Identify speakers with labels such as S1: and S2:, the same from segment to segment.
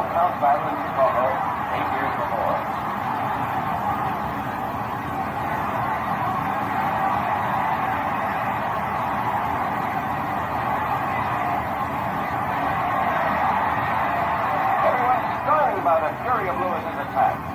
S1: House battle in Chicago 8 years before. Everyone's stunned by the fury of Lewis's attack.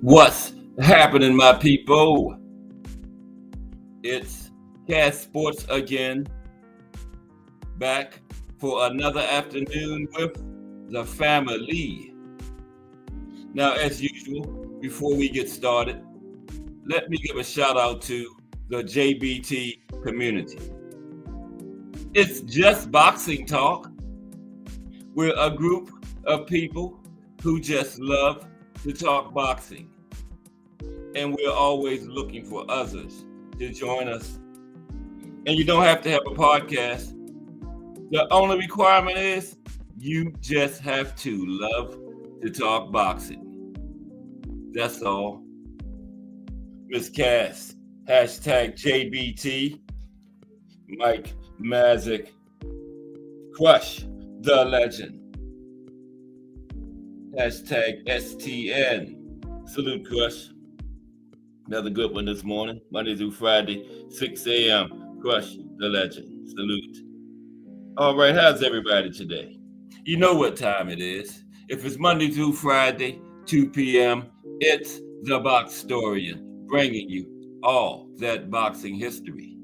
S2: What's happening, my people? It's Cast Sports again, back for another afternoon with the family. Now, as usual, before we get started, let me give a shout out to the JBT community. It's just boxing talk. We're a group of people who just love to talk boxing. And we're always looking for others to join us. And you don't have to have a podcast. The only requirement is you just have to love to talk boxing. That's all. Miss Cass, hashtag JBT, Mike Mazik, Crush the Legend, hashtag STN, salute Crush. Another good one this morning, Monday through Friday, 6 a.m. Crush the Legend. Salute. All right, how's everybody today? You know what time it is. If it's Monday through Friday, 2 p.m., it's The Boxtorian, bringing you all that boxing history.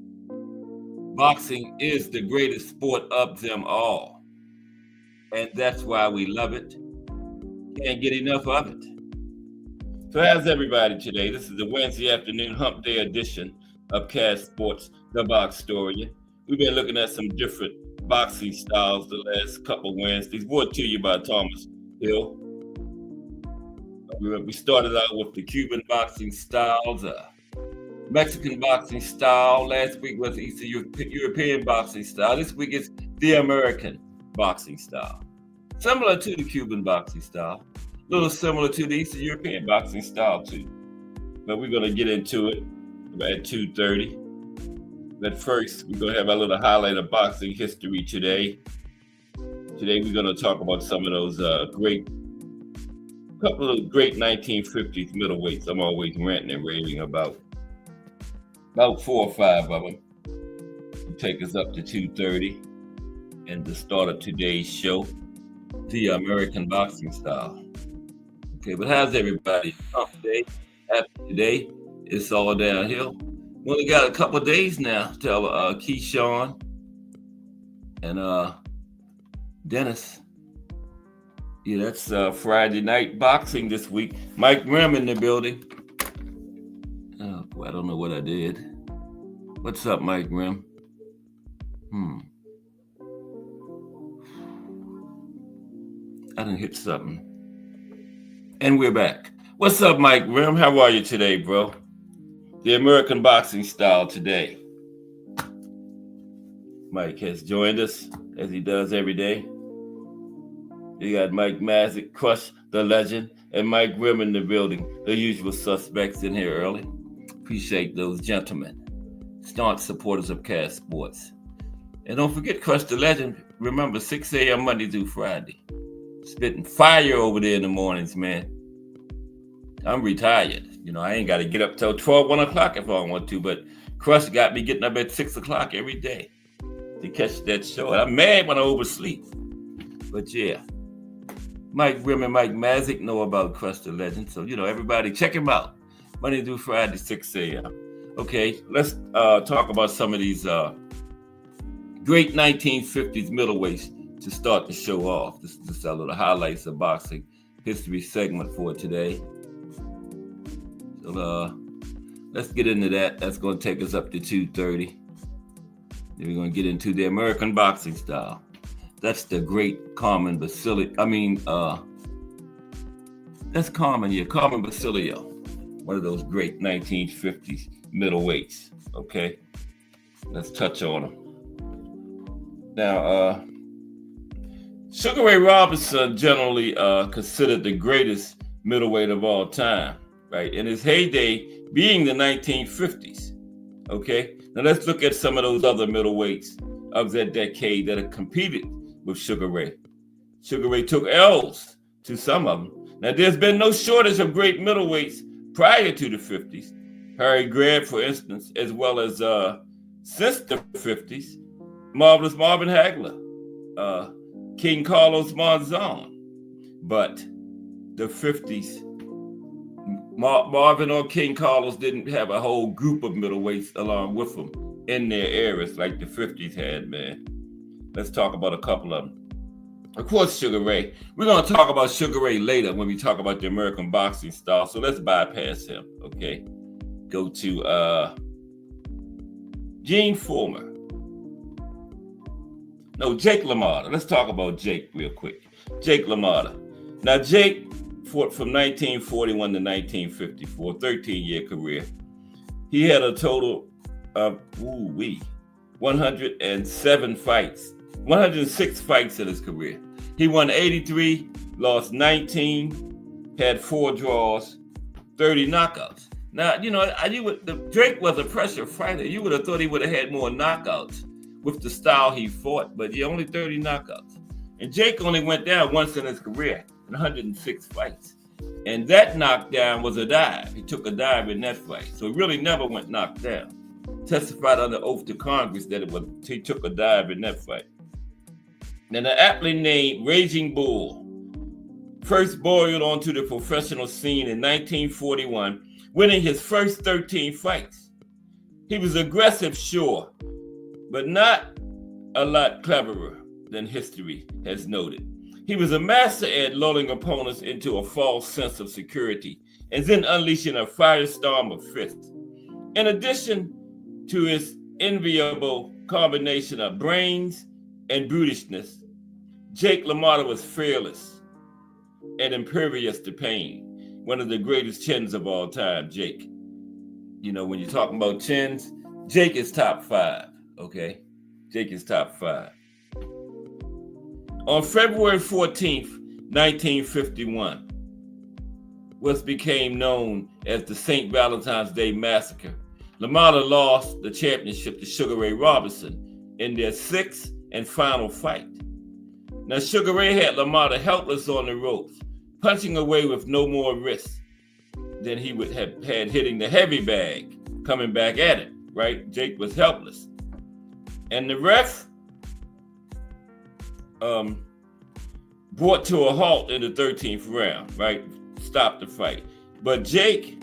S2: Boxing is the greatest sport of them all, and that's why we love it. Can't get enough of it. So how's everybody today? This is the Wednesday afternoon hump day edition of Cast Sports, The Boxtorian. We've been looking at some different boxing styles the last couple Wednesdays, brought to you by Thomas Hill. We started out with the Cuban boxing styles, Mexican boxing style. Last week was Eastern European boxing style. This week is the American boxing style. Similar to the Cuban boxing style. A little similar to the Eastern European boxing style too. But we're going to get into it at 2:30. But first, we're going to have a little highlight of boxing history today. Today, we're going to talk about some of those couple of great 1950s middleweights I'm always ranting and raving about 4 or 5 of them. Will take us up to 2:30 and the start of today's show, the American boxing style. Okay, but how's everybody? Today, after today, it's all downhill. We only got a couple of days now till Keyshawn and Dennis. Yeah, that's Friday night boxing this week. Mike Grimm in the building. Oh boy, I don't know what I did. What's up, Mike Grimm? I done hit something. And we're back. What's up, Mike Grimm? How are you today, bro? The American boxing style today. Mike has joined us as he does every day. You got Mike Mazik, Crush the Legend, and Mike Grimm in the building. The usual suspects in here early. Appreciate those gentlemen. Staunch supporters of Cash Sports. And don't forget Crush the Legend. Remember, 6 a.m. Monday through Friday. Spitting fire over there in the mornings, man. I'm retired. You know, I ain't got to get up till 1 o'clock if I want to, but Crush got me getting up at 6 o'clock every day to catch that show. And I'm mad when I oversleep. But yeah. Mike Grimm and Mike Mazik know about Crush the Legend. So, you know, everybody check him out. Monday through Friday, 6 a.m. Okay, let's talk about some of these great 1950s middleweights to start the show off. This is a little highlights of boxing history segment for today. So let's get into that. That's going to take us up to 2:30. Then we're going to get into the American boxing style. That's the great Carmen Basilio. That's Carmen here. Carmen Basilio. One of those great 1950s middleweights. Okay. Let's touch on them. Now, Sugar Ray Robinson generally considered the greatest middleweight of all time, right? In his heyday being the 1950s. Okay. Now let's look at some of those other middleweights of that decade that have competed with Sugar Ray. Sugar Ray took L's to some of them. Now, there's been no shortage of great middleweights prior to the 50s. Harry Grant, for instance, as well as since the 50s, Marvelous Marvin Hagler, King Carlos Monzon. But the 50s, Marvin or King Carlos didn't have a whole group of middleweights along with them in their eras like the 50s had, man. Let's talk about a couple of them. Of course, Sugar Ray. We're going to talk about Sugar Ray later when we talk about the American boxing style. So let's bypass him, okay? Go to Gene Fullmer. No, Jake LaMotta. Let's talk about Jake real quick. Jake LaMotta. Now, Jake fought from 1941 to 1954, 13-year career. He had a total of 107 fights. 106 fights in his career. He won 83, lost 19, had 4 draws, 30 knockouts. Now, you know, Drake was a pressure fighter. You would have thought he would have had more knockouts with the style he fought, but he only 30 knockouts. And Jake only went down once in his career in 106 fights. And that knockdown was a dive. He took a dive in that fight. So he really never went knocked down. Testified under oath to Congress that he took a dive in that fight. Now, the aptly named Raging Bull first boiled onto the professional scene in 1941, winning his first 13 fights. He was aggressive, sure, but not a lot cleverer than history has noted. He was a master at lulling opponents into a false sense of security and then unleashing a firestorm of fists. In addition to his enviable combination of brains and brutishness, Jake LaMotta was fearless and impervious to pain. One of the greatest chins of all time, Jake. when you're talking about chins, Jake is top 5. Okay, Jake is top 5. On February 14th, 1951, what became known as the St. Valentine's Day Massacre, LaMotta lost the championship to Sugar Ray Robinson in their 6th and final fight. Now, Sugar Ray had LaMotta helpless on the ropes, punching away with no more risk than he would have had hitting the heavy bag, coming back at it, right? Jake was helpless. And the ref brought to a halt in the 13th round, right? Stopped the fight. But Jake,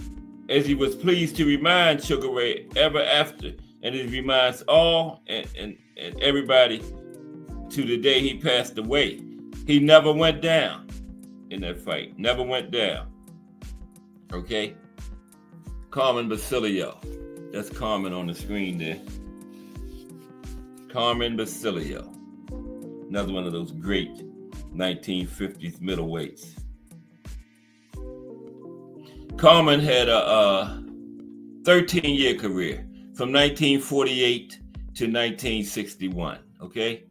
S2: as he was pleased to remind Sugar Ray ever after, and it reminds all and everybody to the day he passed away, he never went down in that fight. Never went down. Okay? Carmen Basilio. That's Carmen on the screen there. Carmen Basilio. Another one of those great 1950s middleweights. Carmen had a 13-year career from 1948 to 1961, okay?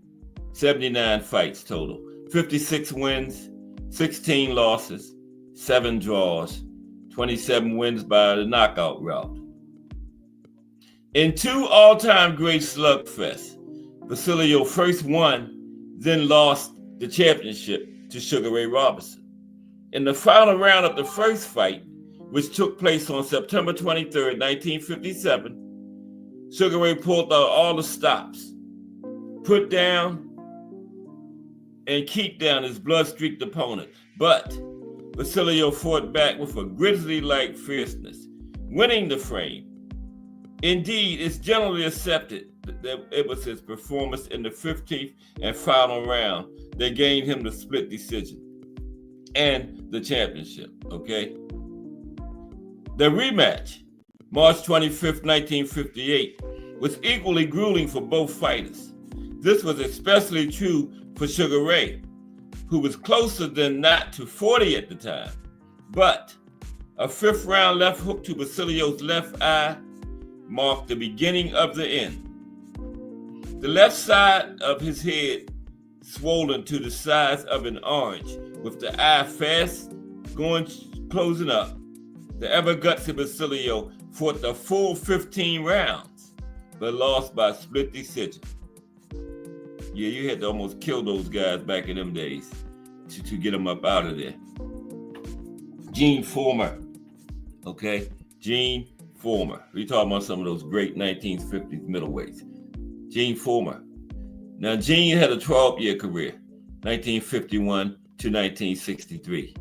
S2: 79 fights total, 56 wins, 16 losses, 7 draws, 27 wins by the knockout route. In 2 all-time great slugfests, Basilio first won, then lost the championship to Sugar Ray Robinson. In the final round of the first fight, which took place on September 23rd, 1957, Sugar Ray pulled out all the stops, put down and keep down his blood-streaked opponent. But Basilio fought back with a grizzly-like fierceness, winning the frame. Indeed, it's generally accepted that it was his performance in the 15th and final round that gained him the split decision and the championship, okay? The rematch, March 25th, 1958, was equally grueling for both fighters. This was especially true for Sugar Ray, who was closer than not to 40 at the time. But a 5th round left hook to Basilio's left eye marked the beginning of the end. The left side of his head swollen to the size of an orange, with the eye fast closing up. The ever-gutsy Basilio fought the full 15 rounds, but lost by split decision. Yeah, you had to almost kill those guys back in them days to get them up out of there. Gene Fullmer, okay? Gene Fullmer. We're talking about some of those great 1950s middleweights. Gene Fullmer. Now, Gene had a 12-year career, 1951 to 1963,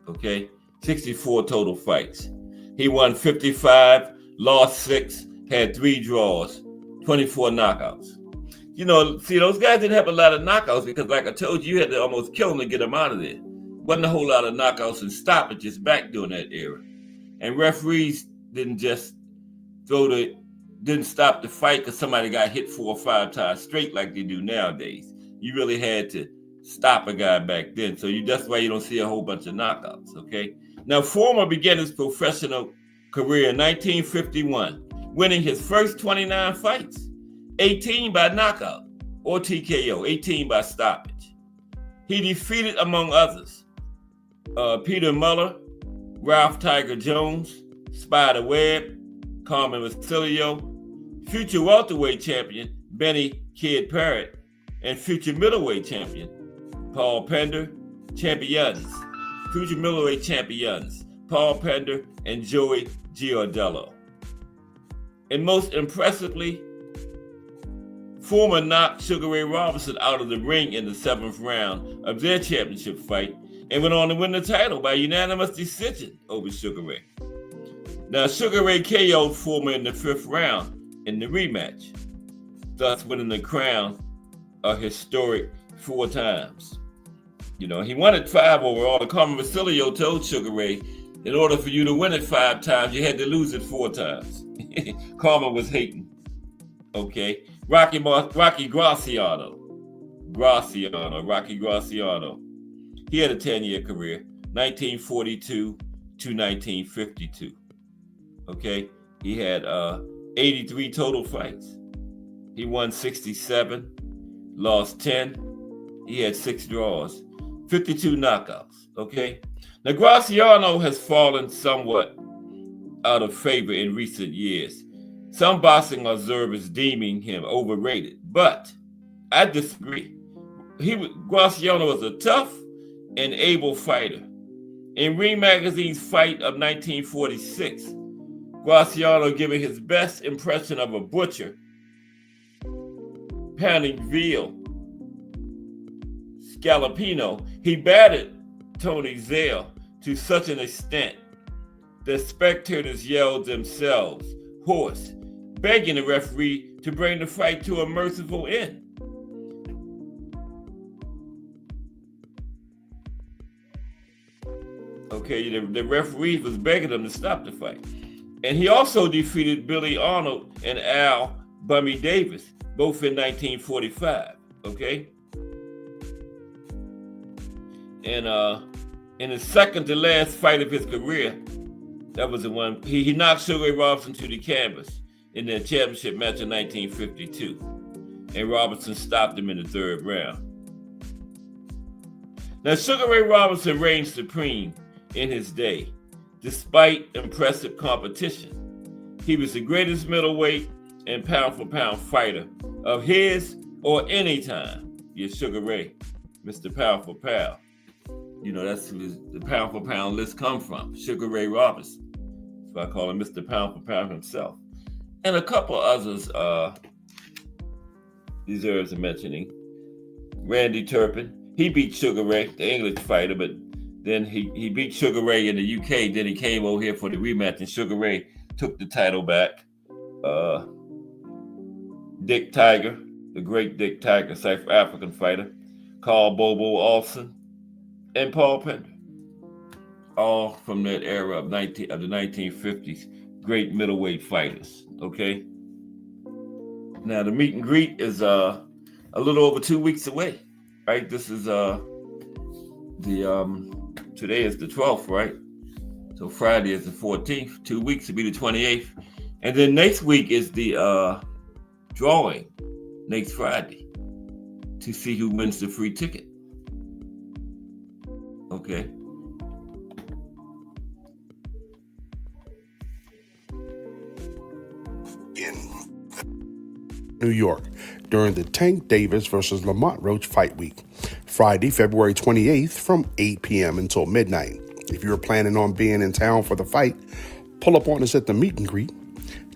S2: okay? 64 total fights. He won 55, lost 6, had 3 draws, 24 knockouts. See, those guys didn't have a lot of knockouts because, like I told you, you had to almost kill them to get them out of there. Wasn't a whole lot of knockouts and stoppages back during that era. And referees didn't just didn't stop the fight because somebody got hit 4 or 5 times straight like they do nowadays. You really had to stop a guy back then. So that's why you don't see a whole bunch of knockouts, okay? Now, Fullmer began his professional career in 1951, winning his first 29 fights, 18 by knockout or TKO, 18 by stoppage. He defeated, among others, Peter Muller, Ralph Tiger Jones, Spider Webb, Carmen Basilio, future welterweight champion Benny Kid Parrott, and future middleweight champion Paul Pender, future middleweight champions Paul Pender and Joey Giardello. And most impressively, Fullmer knocked Sugar Ray Robinson out of the ring in the 7th round of their championship fight and went on to win the title by unanimous decision over Sugar Ray. Now, Sugar Ray KO'd Fullmer in the 5th round in the rematch, thus winning the crown a historic 4 times. He won it 5 overall. Carmen Basilio told Sugar Ray, in order for you to win it 5 times, you had to lose it 4 times. Carmen was hating. Okay. Rocky Graciano. He had a 10-year career, 1942 to 1952. Okay. He had 83 total fights. He won 67, lost 10. He had 6 draws, 52 knockouts. Okay. Now, Graciano has fallen somewhat out of favor in recent years. Some boxing observers deeming him overrated, but I disagree. Graciano was a tough and able fighter. In Ring Magazine's Fight of 1946, Graciano giving his best impression of a butcher pounding veal scallopino, he battered Tony Zale to such an extent that spectators yelled themselves hoarse, begging the referee to bring the fight to a merciful end. Okay, the referee was begging them to stop the fight. And he also defeated Billy Arnold and Al Bummy Davis, both in 1945, okay? And in his second to last fight of his career, that was the one, he knocked Sugar Ray Robinson to the canvas in their championship match in 1952. And Robinson stopped him in the third round. Now, Sugar Ray Robinson reigned supreme in his day, despite impressive competition. He was the greatest middleweight and pound-for-pound fighter of his or any time. Yeah, Sugar Ray, Mr. Pound for Pound. You know, that's who the pound-for-pound list come from, Sugar Ray Robinson. So I call him Mr. Pound for Pound himself. And a couple others deserves a mentioning. Randy Turpin, he beat Sugar Ray, the English fighter, but then he beat Sugar Ray in the UK. Then he came over here for the rematch, and Sugar Ray took the title back. Dick Tiger, the great Dick Tiger, South African fighter. Carl Bobo Olsen, and Paul Pender. All from that era of the 1950s. Great middleweight fighters, okay? Now, the meet and greet is a little over 2 weeks away, right? This is today is the 12th, right? So Friday is the 14th. 2 weeks will be the 28th. And then next week is the drawing next Friday to see who wins the free ticket. Okay.
S3: In New York during the Tank Davis versus Lamont Roach fight week, Friday, February 28th from 8 p.m. until midnight. If you're planning on being in town for the fight, pull up on us at the meet and greet.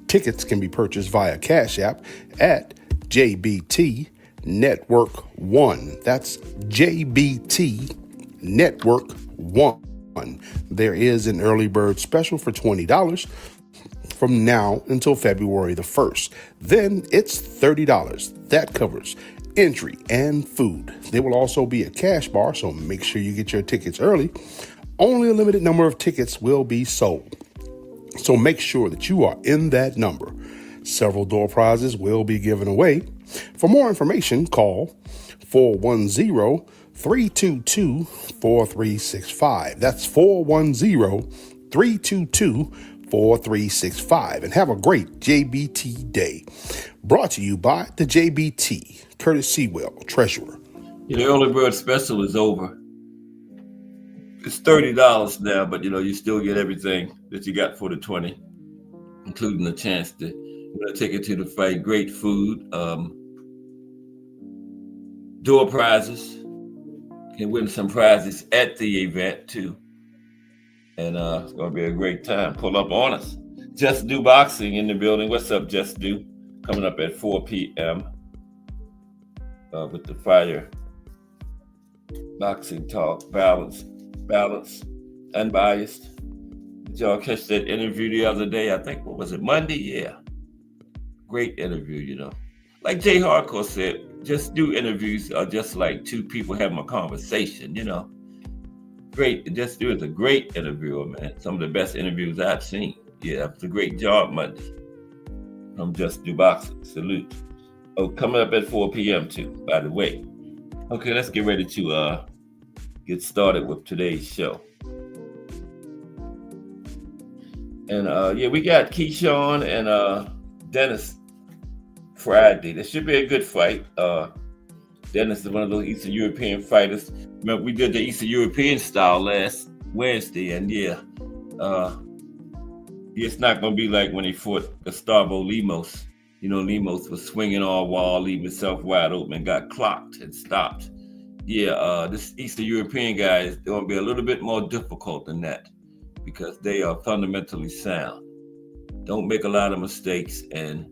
S3: Tickets can be purchased via Cash App at JBT Network 1. That's JBT Network 1. There is an early bird special for $20 from now until February the 1st. Then it's $30. That covers entry and food. There will also be a cash bar, so make sure you get your tickets early. Only a limited number of tickets will be sold, so make sure that you are in that number. Several door prizes will be given away. For more information, call 410-322-4365. That's 410-322-4365. And have a great JBT day. Brought to you by the JBT, Curtis Sewell, Treasurer.
S2: The early bird special is over. It's $30 now, but you still get everything that you got for the $20, including the chance to win a ticket to the fight, great food, door prizes. You can win some prizes at the event too. And it's gonna be a great time. Pull up on us. Just Do Boxing in the building. What's up, Just Do? Coming up at 4 p.m. With the Fire Boxing Talk, balance, unbiased. Did y'all catch that interview the other day? I think, what was it, Monday? Yeah. Great interview, Like Jay Hardcore said, Just Do interviews are just like two people having a conversation, Great. Just Do is a great interviewer, man. Some of the best interviews I've seen. Yeah, it's a great job Monday. From Just Do Boxing. Salute. Oh, coming up at 4 p.m. too, by the way. Okay, let's get ready to get started with today's show. And yeah, we got Keyshawn and Dennis Friday. That should be a good fight. Dennis is one of those Eastern European fighters. Remember, we did the Eastern European style last Wednesday, and yeah, it's not going to be like when he fought Gustavo Lemos. You know, Lemos was swinging all wild, leaving himself wide open, and got clocked and stopped. Yeah, this Eastern European guy is going to be a little bit more difficult than that because they are fundamentally sound. Don't make a lot of mistakes, and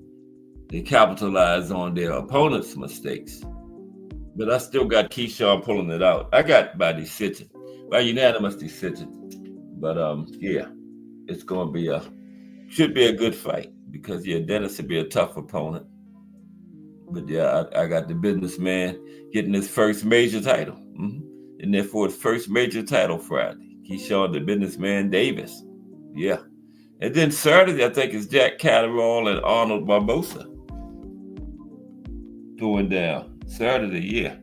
S2: they capitalize on their opponent's mistakes. But I still got Keyshawn pulling it out. I got by unanimous decision. But yeah, it's going to be should be a good fight because yeah, Dennis would be a tough opponent. But yeah, I got the businessman getting his first major title. And therefore his first major title Friday. Keyshawn the businessman Davis. Yeah. And then Saturday, I think it's Jack Catterall and Arnold Barbosa going down. Saturday, yeah.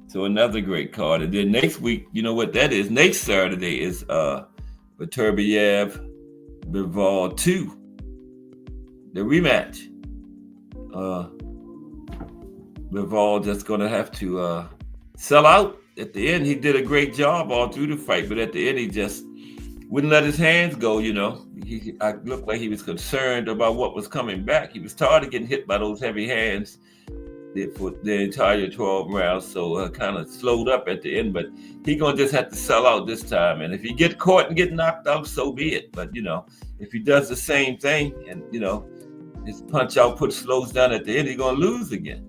S2: So another great card. And then next week, you know what that is? Next Saturday is Beterbiev Bivol 2. The rematch. Bivol just going to have to sell out at the end. He did a great job all through the fight, but at the end, he just wouldn't let his hands go, you know. I looked like he was concerned about what was coming back. He was tired of getting hit by those heavy hands for the entire 12 rounds, so kind of slowed up at the end, but he going to just have to sell out this time. And if he get caught and get knocked out, so be it. But, you know, if he does the same thing and, you know, his punch output slows down at the end, he's going to lose again.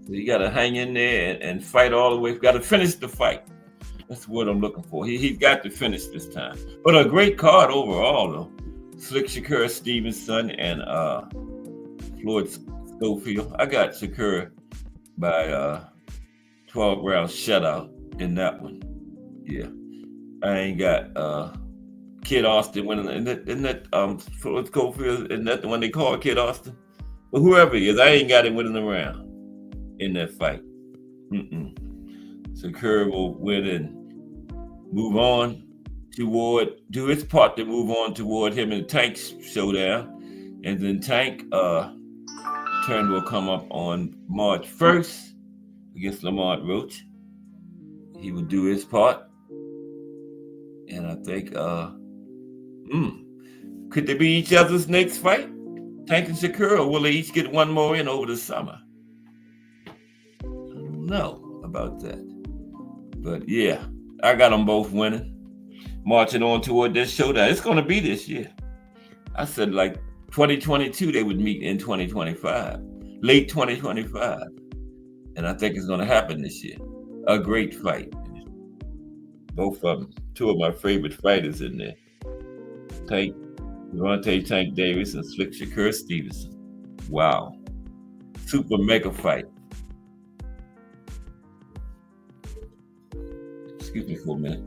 S2: So you got to hang in there and fight all the way. Got to finish the fight. That's what I'm looking for. He's got to finish this time. But a great card overall, though. Slick Shakur Stevenson and Floyd Schofield. I got Shakur by 12 rounds shutout in that one. Yeah. I ain't got Kid Austin winning. Isn't that Floyd Schofield? Isn't that the one they call Kid Austin? But whoever he is, I ain't got him winning the round in that fight. Shakur will win and move on do his part to move on toward him and Tank's showdown. And then Tank turn will come up on March 1st against Lamont Roach. He will do his part. And I think could they be each other's next fight? Tank and Shakur, or will they each get one more in over the summer? I don't know about that. But yeah, I got them both winning. Marching on toward this showdown. It's going to be this year. I said like 2022 they would meet in 2025. Late 2025. And I think it's going to happen this year. A great fight. Both of them. Two of my favorite fighters in there. Gervonta Tank Davis and Slick Shakur Stevenson. Wow. Super mega fight. Excuse me for a minute.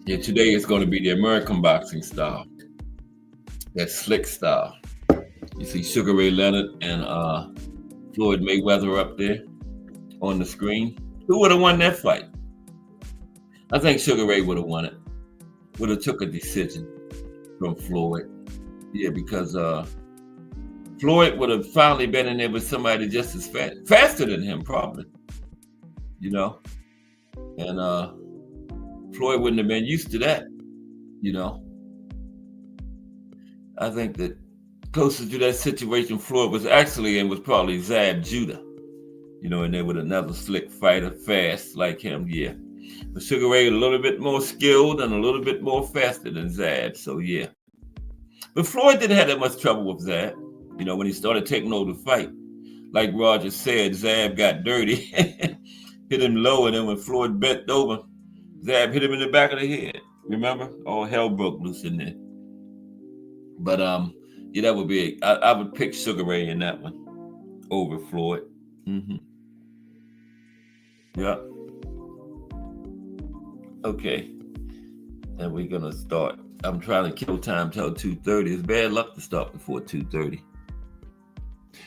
S2: Yeah, today is going to be the American boxing style. That slick style. You see Sugar Ray Leonard and Floyd Mayweather up there on the screen. Who would have won that fight? I think Sugar Ray would have won it. Would have took a decision from Floyd. Yeah, because Floyd would have finally been in there with somebody just as faster than him, probably. You know? And Floyd wouldn't have been used to that, you know. I think that closest to that situation Floyd was actually in was probably Zab Judah, you know, and there with another slick fighter, fast like him, yeah. But Sugar Ray a little bit more skilled and a little bit more faster than Zab, so yeah. But Floyd didn't have that much trouble with Zab, you know, when he started taking over the fight. Like Roger said, Zab got dirty, hit him low, and then when Floyd bent over, Zab hit him in the back of the head. Remember? All hell broke loose in there. But yeah, that would be I would pick Sugar Ray in that one over Floyd. Yeah. Okay. And we're gonna start. I'm trying to kill time till 2:30. It's bad luck to start before 2:30.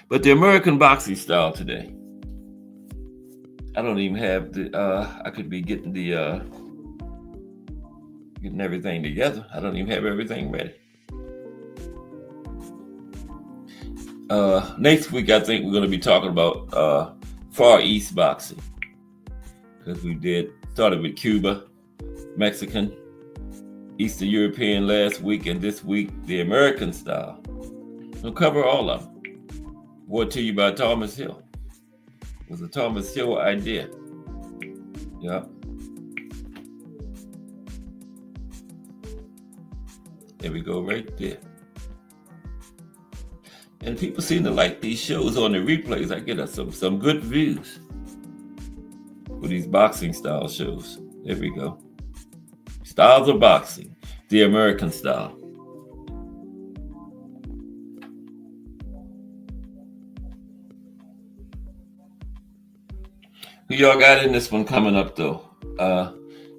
S2: But the American boxing style today. I don't even have the I could be getting the Getting everything together. I don't even have everything ready. Next week, I think we're going to be talking about Far East boxing, because we started with Cuba, Mexican, Eastern European last week, and this week the American style. We'll cover all of them. Brought to you by Thomas Hill. It was a Thomas Hill idea. Yeah. There we go, right there. And people seem to like these shows on the replays. I get some good views for these boxing style shows. There we go. Styles of boxing, the American style. Who y'all got in this one coming up though?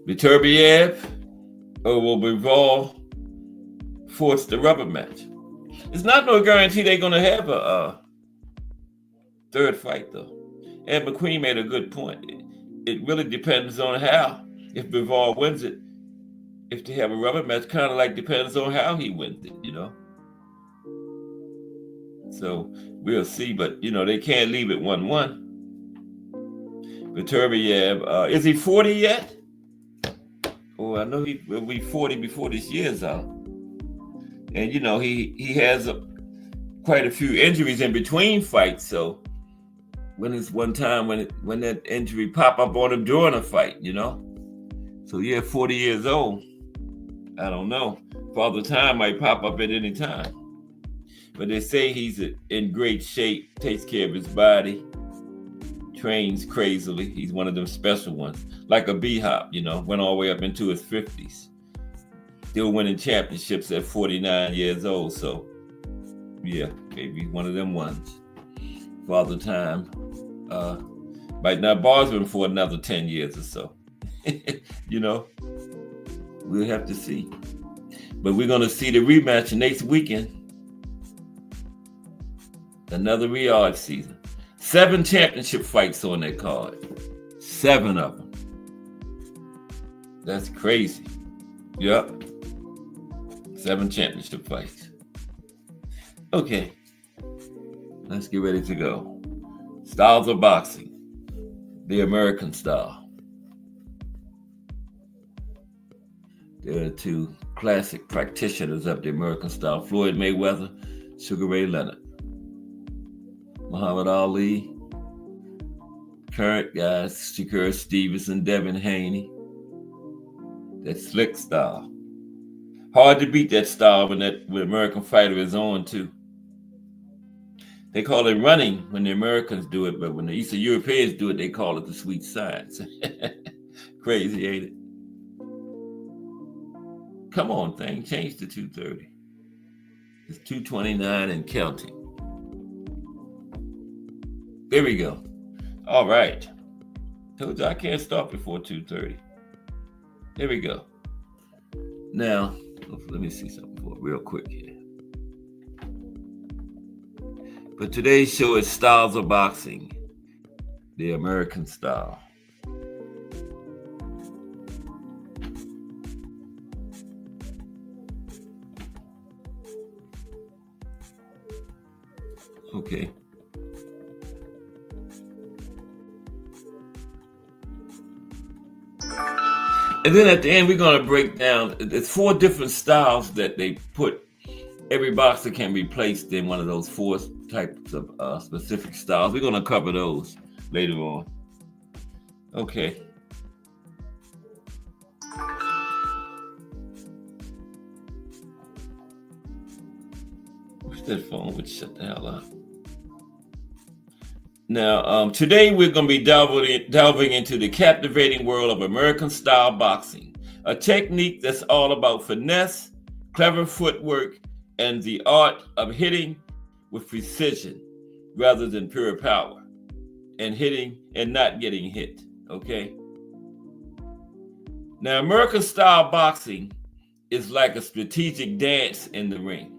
S2: Beterbiev or will Bivol force the rubber match? It's not no guarantee they're going to have a third fight, though. Ed McQueen made a good point. It really depends on how. If Bivol wins it, if they have a rubber match, kind of like depends on how he wins it, you know. So we'll see, but, you know, they can't leave it 1-1. Beterbiev, is he 40 yet? Oh, I know he will be 40 before this year's out. And, you know, he has quite a few injuries in between fights. So when it's one time when that injury pop up on him during a fight, you know. So, yeah, 40 years old. I don't know. Father Time might pop up at any time. But they say he's in great shape, takes care of his body, trains crazily. He's one of them special ones. Like a B-Hop, you know, went all the way up into his 50s. Still winning championships at 49 years old. So, yeah, maybe one of them ones. Father Time might not bother him for another 10 years or so. You know, we'll have to see. But we're going to see the rematch next weekend. Another Riyadh season. 7 championship fights on that card. 7 of them. That's crazy. Yep. 7 championship fights. Okay. Let's get ready to go. Styles of boxing. The American style. There are 2 classic practitioners of the American style. Floyd Mayweather, Sugar Ray Leonard. Muhammad Ali. Current guys, Shakur Stevenson, Devin Haney. That slick style. Hard to beat that style when American fighter is on too. They call it running when the Americans do it, but when the Eastern Europeans do it, they call it the sweet science. Crazy, ain't it? Come on, thing, change to 230. It's 229 and counting. There we go. All right. Told you I can't start before 2:30. There we go. Now, let me see something real quick here. But today's show is Styles of Boxing, the American style. Okay. And then at the end, we're going to break down, there's 4 different styles that they put. Every boxer can be placed in one of those 4 types of specific styles. We're going to cover those later on. Okay. What's that phone? Would shut the hell up. Now, today we're going to be delving into the captivating world of American-style boxing, a technique that's all about finesse, clever footwork, and the art of hitting with precision rather than pure power, and hitting and not getting hit, okay? Now, American-style boxing is like a strategic dance in the ring.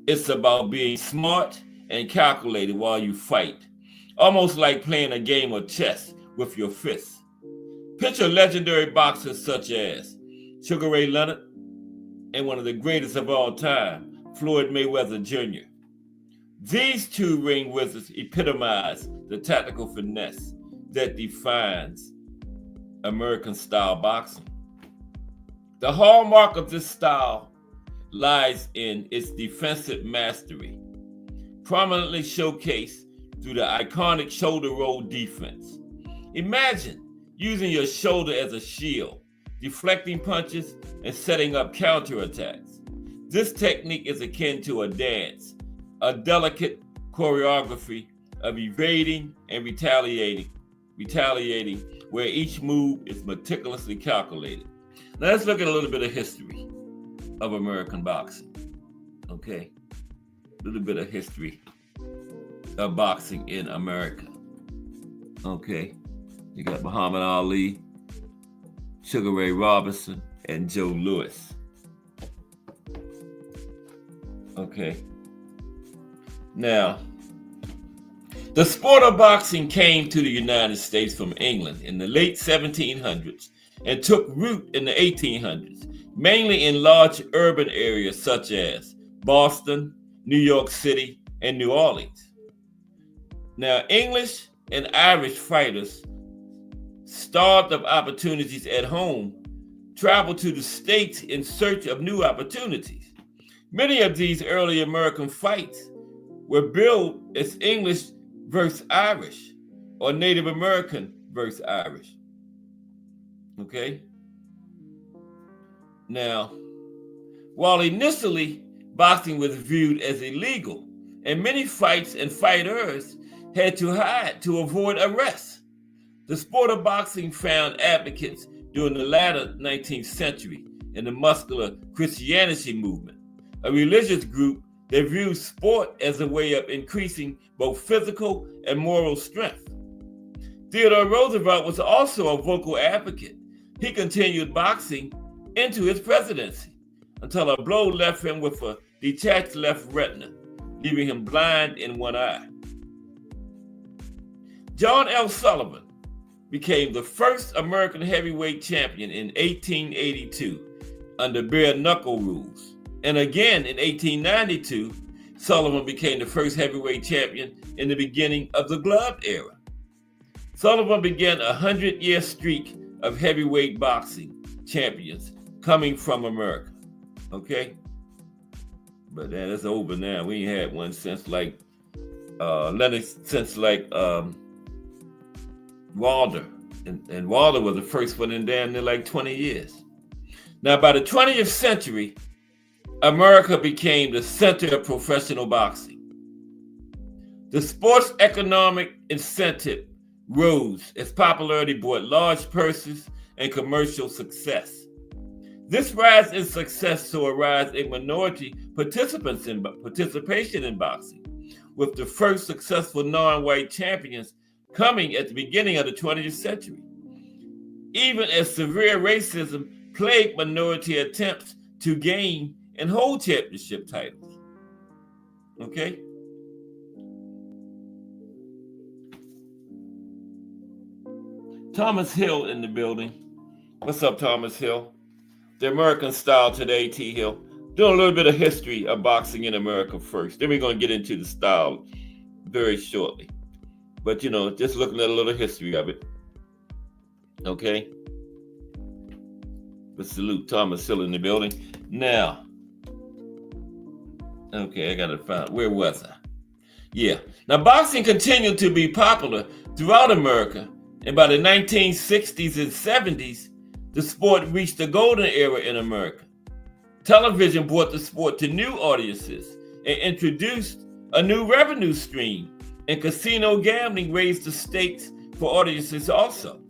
S2: It's about being smart and calculated while you fight, almost like playing a game of chess with your fists. Picture legendary boxers such as Sugar Ray Leonard, and one of the greatest of all time, Floyd Mayweather Jr. These two ring wizards epitomize the tactical finesse that defines American-style boxing. The hallmark of this style lies in its defensive mastery, prominently showcased through the iconic shoulder roll defense. Imagine using your shoulder as a shield, deflecting punches, and setting up counterattacks. This technique is akin to a dance, a delicate choreography of evading and retaliating, where each move is meticulously calculated. Now let's look at a little bit of history of American boxing. Okay, a little bit of history of boxing in America. Okay, you got Muhammad Ali, Sugar Ray Robinson, and Joe Louis. Okay. Now, the sport of boxing came to the United States from England in the late 1700s and took root in the 1800s, mainly in large urban areas such as Boston, New York City, and New Orleans. Now, English and Irish fighters, starved of opportunities at home, traveled to the States in search of new opportunities. Many of these early American fights were billed as English versus Irish or Native American versus Irish. Okay? Now, while initially boxing was viewed as illegal, and many fights and fighters had to hide to avoid arrest, the sport of boxing found advocates during the latter 19th century in the muscular Christianity movement, a religious group that viewed sport as a way of increasing both physical and moral strength. Theodore Roosevelt was also a vocal advocate. He continued boxing into his presidency until a blow left him with a detached left retina, leaving him blind in one eye. John L. Sullivan became the first American heavyweight champion in 1882 under bare knuckle rules. And again in 1892, Sullivan became the first heavyweight champion in the beginning of the glove era. Sullivan began a 100-year streak of heavyweight boxing champions coming from America. Okay? But that's over now. We ain't had one since like Wilder. And Wilder was the first one in damn near like 20 years. Now, by the 20th century, America became the center of professional boxing. The sports economic incentive rose as popularity brought large purses and commercial success. This rise in success saw a rise in minority participation in boxing, with the first successful non-white champions coming at the beginning of the 20th century, even as severe racism plagued minority attempts to gain and hold championship titles. Okay? Thomas Hill in the building. What's up, Thomas Hill? The American Style Today, T. Hill. Doing a little bit of history of boxing in America first. Then we're going to get into the style very shortly. But, just looking at a little history of it. Okay? But salute Thomas Hill in the building. Now, okay, I got to find, where was I? Yeah. Now, boxing continued to be popular throughout America. And by the 1960s and 70s, the sport reached a golden era in America. Television brought the sport to new audiences and introduced a new revenue stream. And casino gambling raised the stakes for audiences also.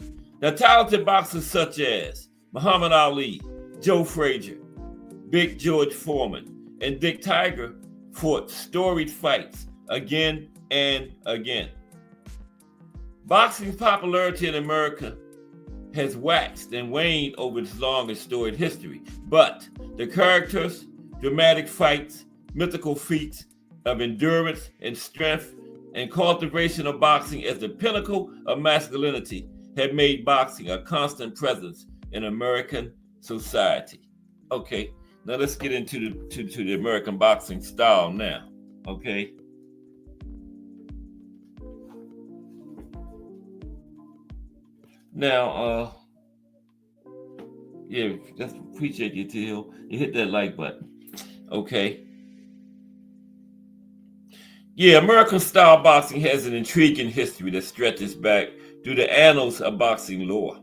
S2: Now, talented boxers such as Muhammad Ali, Joe Frazier, Big George Foreman, and Dick Tiger fought storied fights again and again. Boxing's popularity in America has waxed and waned over its long and storied history, but the characters, dramatic fights, mythical feats of endurance and strength, and cultivation of boxing as the pinnacle of masculinity have made boxing a constant presence in American society. Okay, now let's get into the American boxing style now. Okay. Now, yeah, just appreciate you, Till. You hit that like button. Okay. Yeah, American style boxing has an intriguing history that stretches back through the annals of boxing lore.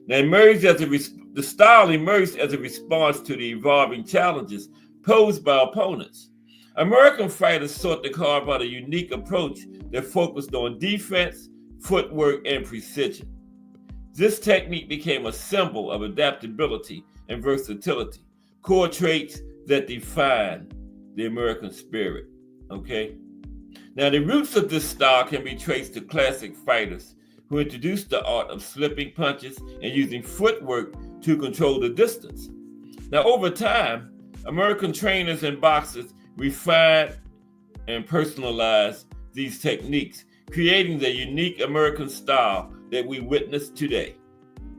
S2: Now, the style emerged as a response to the evolving challenges posed by opponents. American fighters sought to carve out a unique approach that focused on defense, footwork, and precision. This technique became a symbol of adaptability and versatility, core traits that define the American spirit. Okay? Now, the roots of this style can be traced to classic fighters who introduced the art of slipping punches and using footwork to control the distance. Now, over time, American trainers and boxers refined and personalized these techniques, creating the unique American style that we witness today.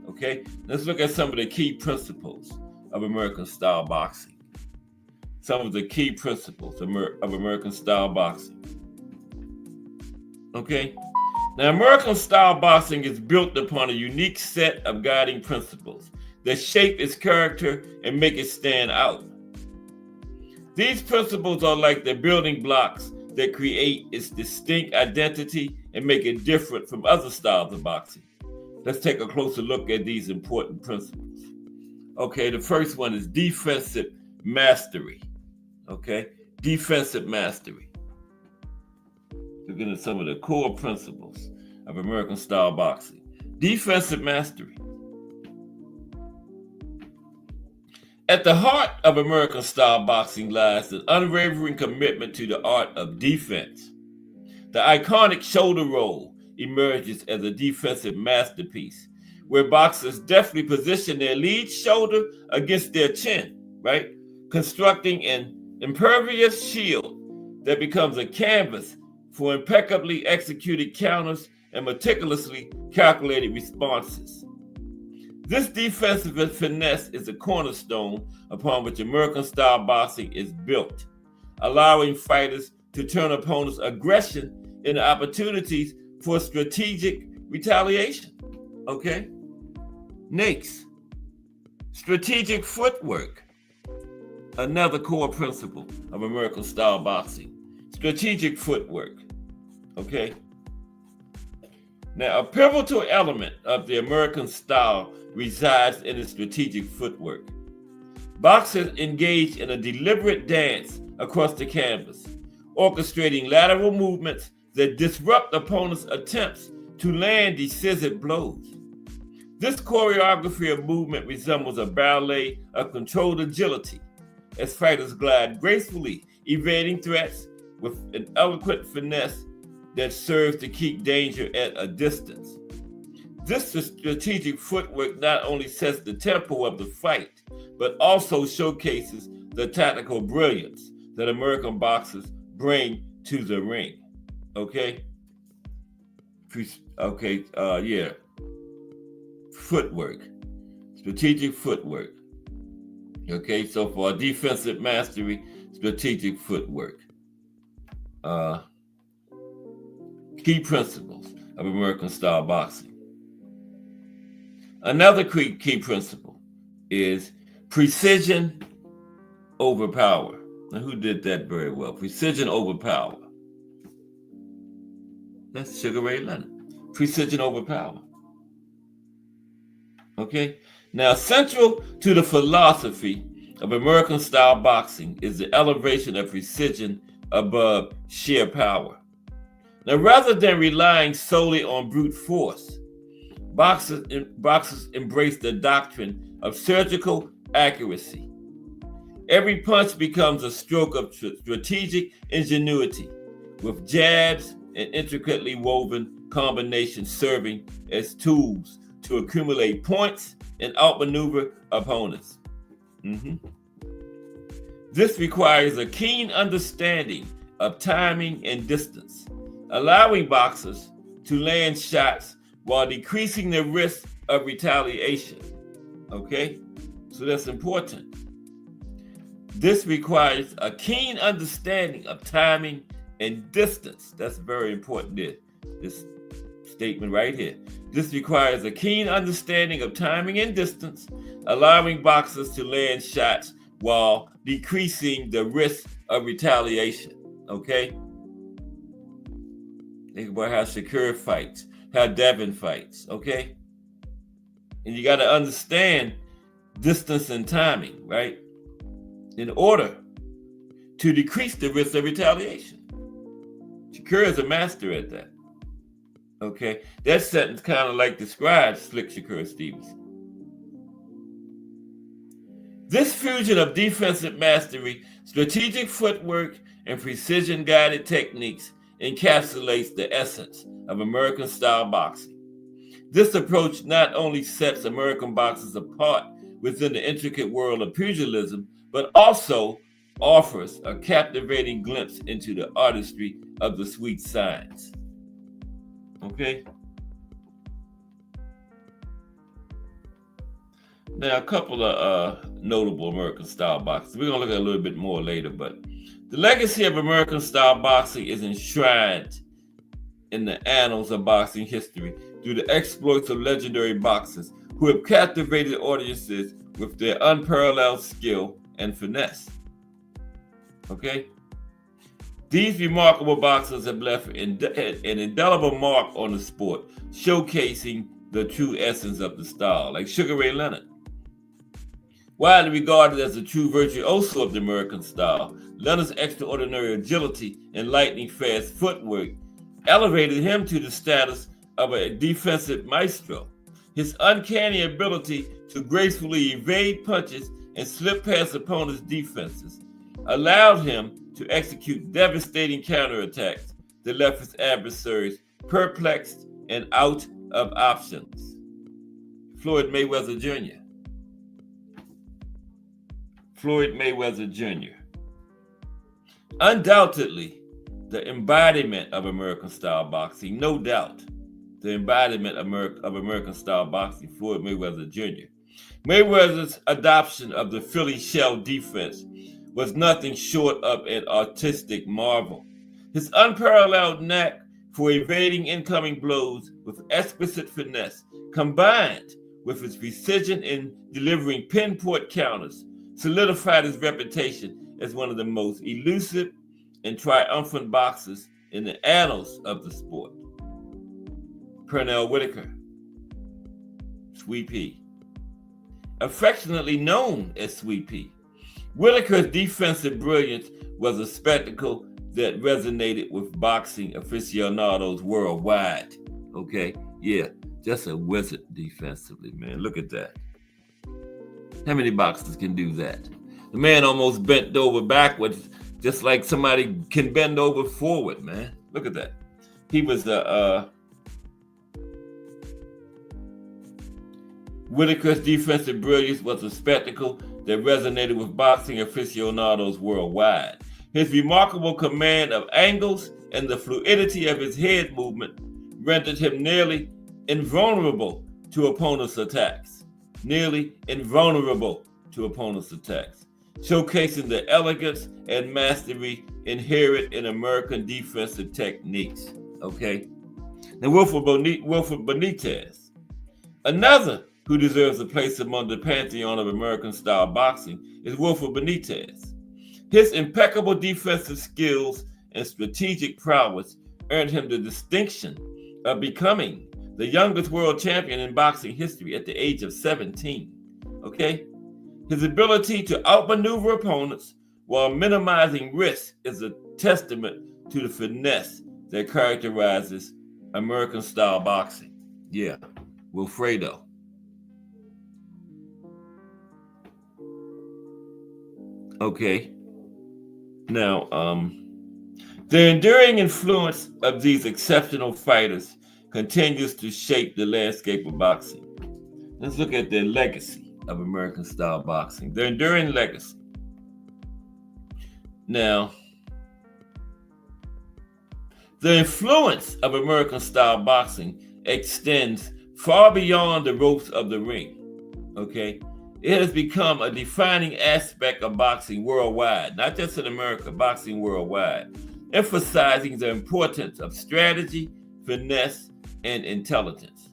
S2: Okay, let's look at some of the key principles of American style boxing. Some of the key principles of American style boxing. Okay, now American style boxing is built upon a unique set of guiding principles that shape its character and make it stand out. These principles are like the building blocks that create its distinct identity and make it different from other styles of boxing. Let's take a closer look at these important principles. Okay, the first one is defensive mastery. Okay, defensive mastery. Looking at some of the core principles of American style boxing. Defensive mastery. At the heart of American style boxing lies an unwavering commitment to the art of defense. The iconic shoulder roll emerges as a defensive masterpiece, where boxers deftly position their lead shoulder against their chin, right? Constructing an impervious shield that becomes a canvas for impeccably executed counters and meticulously calculated responses. This defensive finesse is a cornerstone upon which American-style boxing is built, allowing fighters to turn opponents' aggression into opportunities for strategic retaliation. Okay? Next, strategic footwork. Another core principle of American-style boxing. Strategic footwork. Okay? Now, a pivotal element of the American style resides in its strategic footwork. Boxers engage in a deliberate dance across the canvas, orchestrating lateral movements that disrupt opponents' attempts to land decisive blows. This choreography of movement resembles a ballet of controlled agility, as fighters glide gracefully, evading threats with an eloquent finesse that serves to keep danger at a distance. This strategic footwork not only sets the tempo of the fight, but also showcases the tactical brilliance that American boxers bring to the ring. Okay? Footwork. Strategic footwork. Okay, so for defensive mastery, strategic footwork. Key principles of American style boxing. Another key principle is precision over power. Now, who did that very well? Precision over power. That's Sugar Ray Leonard. Precision over power. Okay? Now, central to the philosophy of American style boxing is the elevation of precision above sheer power. Now, rather than relying solely on brute force, boxers embrace the doctrine of surgical accuracy. Every punch becomes a stroke of strategic ingenuity, with jabs and intricately woven combinations serving as tools to accumulate points and outmaneuver opponents. This requires a keen understanding of timing and distance, allowing boxers to land shots while decreasing the risk of retaliation. Okay? So that's important. This requires a keen understanding of timing and distance. That's very important. This statement right here. This requires a keen understanding of timing and distance, allowing boxers to land shots while decreasing the risk of retaliation. Okay? Think about how Shakur fights, how Devin fights. Okay? And you got to understand distance and timing, right? In order to decrease the risk of retaliation. Shakur is a master at that. Okay, that sentence kind of like describes Slick Shakur Stevenson. This fusion of defensive mastery, strategic footwork, and precision-guided techniques encapsulates the essence of American-style boxing. This approach not only sets American boxers apart within the intricate world of pugilism, but also offers a captivating glimpse into the artistry of the sweet science. Okay? Now, a couple of notable American-style boxers. We're going to look at a little bit more later, but the legacy of American-style boxing is enshrined in the annals of boxing history through the exploits of legendary boxers who have captivated audiences with their unparalleled skill and finesse. Okay? These remarkable boxers have left an indelible mark on the sport, showcasing the true essence of the style, like Sugar Ray Leonard. Widely regarded as the true virtuoso of the American style, Leonard's extraordinary agility and lightning-fast footwork elevated him to the status of a defensive maestro. His uncanny ability to gracefully evade punches and slip past opponents' defenses allowed him to execute devastating counterattacks that left his adversaries perplexed and out of options. Floyd Mayweather Jr. Floyd Mayweather Jr. Undoubtedly, the embodiment of American-style boxing, no doubt, the embodiment of American-style boxing, Floyd Mayweather Jr. Mayweather's adoption of the Philly shell defense was nothing short of an artistic marvel. His unparalleled knack for evading incoming blows with exquisite finesse, combined with his precision in delivering pinpoint counters, solidified his reputation as one of the most elusive and triumphant boxers in the annals of the sport. Pernell Whitaker, Sweet Pea. Affectionately known as Sweet Pea, Whitaker's defensive brilliance was a spectacle that resonated with boxing aficionados worldwide. Okay, yeah, just a wizard defensively, man. Look at that. How many boxers can do that? The man almost bent over backwards, just like somebody can bend over forward, man. Look at that. He was Whitaker's defensive brilliance was a spectacle that resonated with boxing aficionados worldwide. His remarkable command of angles and the fluidity of his head movement rendered him nearly invulnerable to opponents' attacks. Nearly invulnerable to opponents' attacks, showcasing the elegance and mastery inherent in American defensive techniques. Okay? Now, Wilfred Benitez, another who deserves a place among the pantheon of American-style boxing, is Wilfred Benitez. His impeccable defensive skills and strategic prowess earned him the distinction of becoming the youngest world champion in boxing history at the age of 17. Okay? His ability to outmaneuver opponents while minimizing risk is a testament to the finesse that characterizes American-style boxing. Yeah, Wilfredo. Okay. Now, the enduring influence of these exceptional fighters continues to shape the landscape of boxing. Let's look at their legacy of American-style boxing, their enduring legacy. Now, the influence of American-style boxing extends far beyond the ropes of the ring, okay? It has become a defining aspect of boxing worldwide, not just in America, boxing worldwide, emphasizing the importance of strategy, finesse, and intelligence.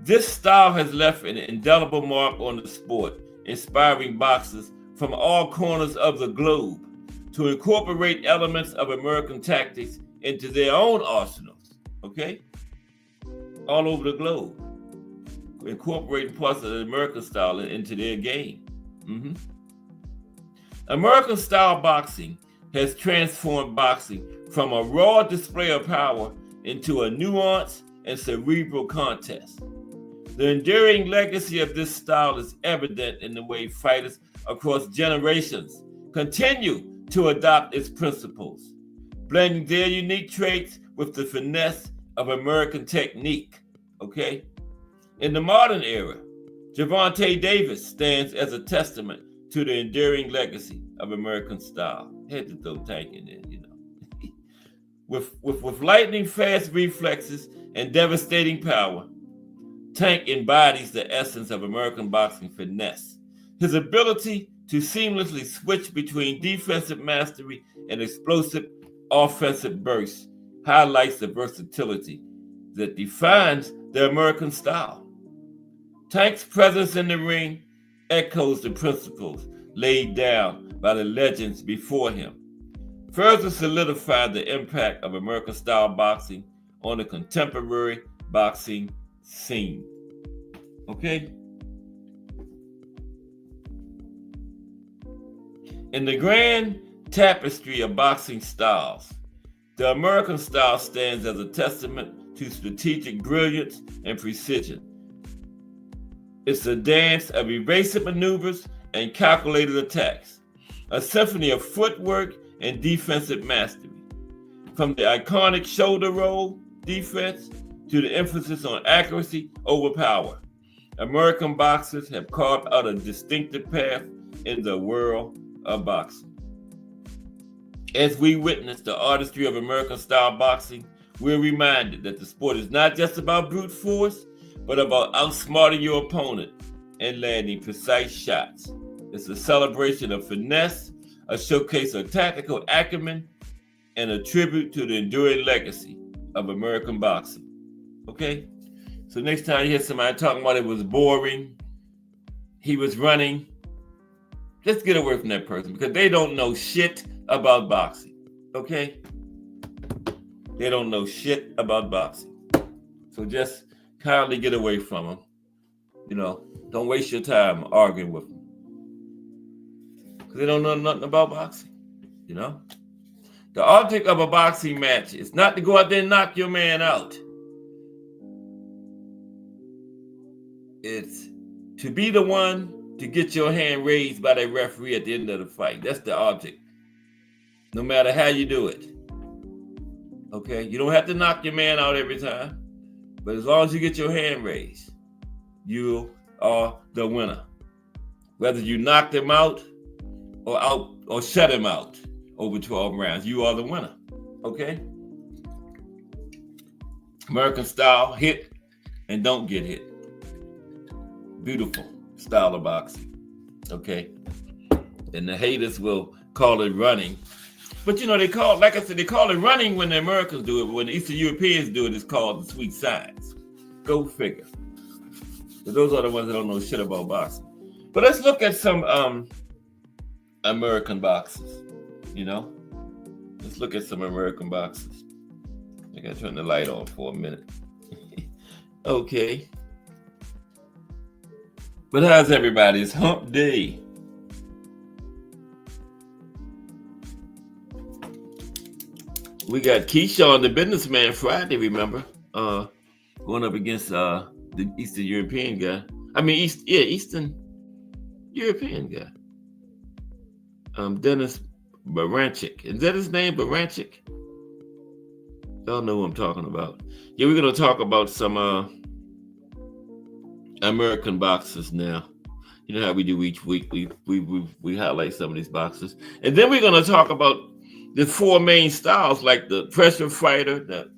S2: This style has left an indelible mark on the sport, inspiring boxers from all corners of the globe to incorporate elements of American tactics into their own arsenals, okay? All over the globe, incorporating parts of the American style into their game. American style boxing has transformed boxing from a raw display of power into a nuanced and cerebral contest. The enduring legacy of this style is evident in the way fighters across generations continue to adopt its principles, blending their unique traits with the finesse of American technique, okay? In the modern era, Gervonta Davis stands as a testament to the enduring legacy of American style. Had to throw Tank in there, you know. with lightning fast reflexes and devastating power, Tank embodies the essence of American boxing finesse. His ability to seamlessly switch between defensive mastery and explosive offensive bursts highlights the versatility that defines the American style. Tank's presence in the ring echoes the principles laid down by the legends before him, further solidifying the impact of American style boxing on the contemporary boxing scene. Okay? In the grand tapestry of boxing styles, the American style stands as a testament to strategic brilliance and precision. It's a dance of evasive maneuvers and calculated attacks, a symphony of footwork and defensive mastery. From the iconic shoulder roll defense to the emphasis on accuracy over power, American boxers have carved out a distinctive path in the world of boxing. As we witness the artistry of American style boxing, we're reminded that the sport is not just about brute force, but about outsmarting your opponent and landing precise shots. It's a celebration of finesse, a showcase of tactical acumen, and a tribute to the enduring legacy of American boxing. Okay? So next time you hear somebody talking about it was boring, he was running, just get away from that person because they don't know shit about boxing. Okay? They don't know shit about boxing. So just kindly get away from them. You know, don't waste your time arguing with them. Because they don't know nothing about boxing. You know? The object of a boxing match is not to go out there and knock your man out. It's to be the one to get your hand raised by the referee at the end of the fight. That's the object. No matter how you do it. Okay? You don't have to knock your man out every time. But as long as you get your hand raised, you are the winner. Whether you knocked him out or shut him out over 12 rounds, you are the winner. Okay? American style, hit and don't get hit. Beautiful style of boxing. Okay? And the haters will call it running. But you know, they call it running when the Americans do it. When the Eastern Europeans do it, it's called the sweet science. Go figure. So those are the ones that don't know shit about boxing. But let's look at some American boxers. You know? Let's look at some American boxers. I gotta turn the light on for a minute. Okay. But how's everybody? It's hump day. We got Keyshawn, the businessman, Friday, remember? Going up against the Eastern European guy. Eastern European guy. Dennis Baranchik. Is that his name, Baranchik? Y'all know who I'm talking about. Yeah, we're going to talk about some American boxers now. You know how we do each week. We highlight some of these boxers. And then we're going to talk about the four main styles, like the pressure fighter, the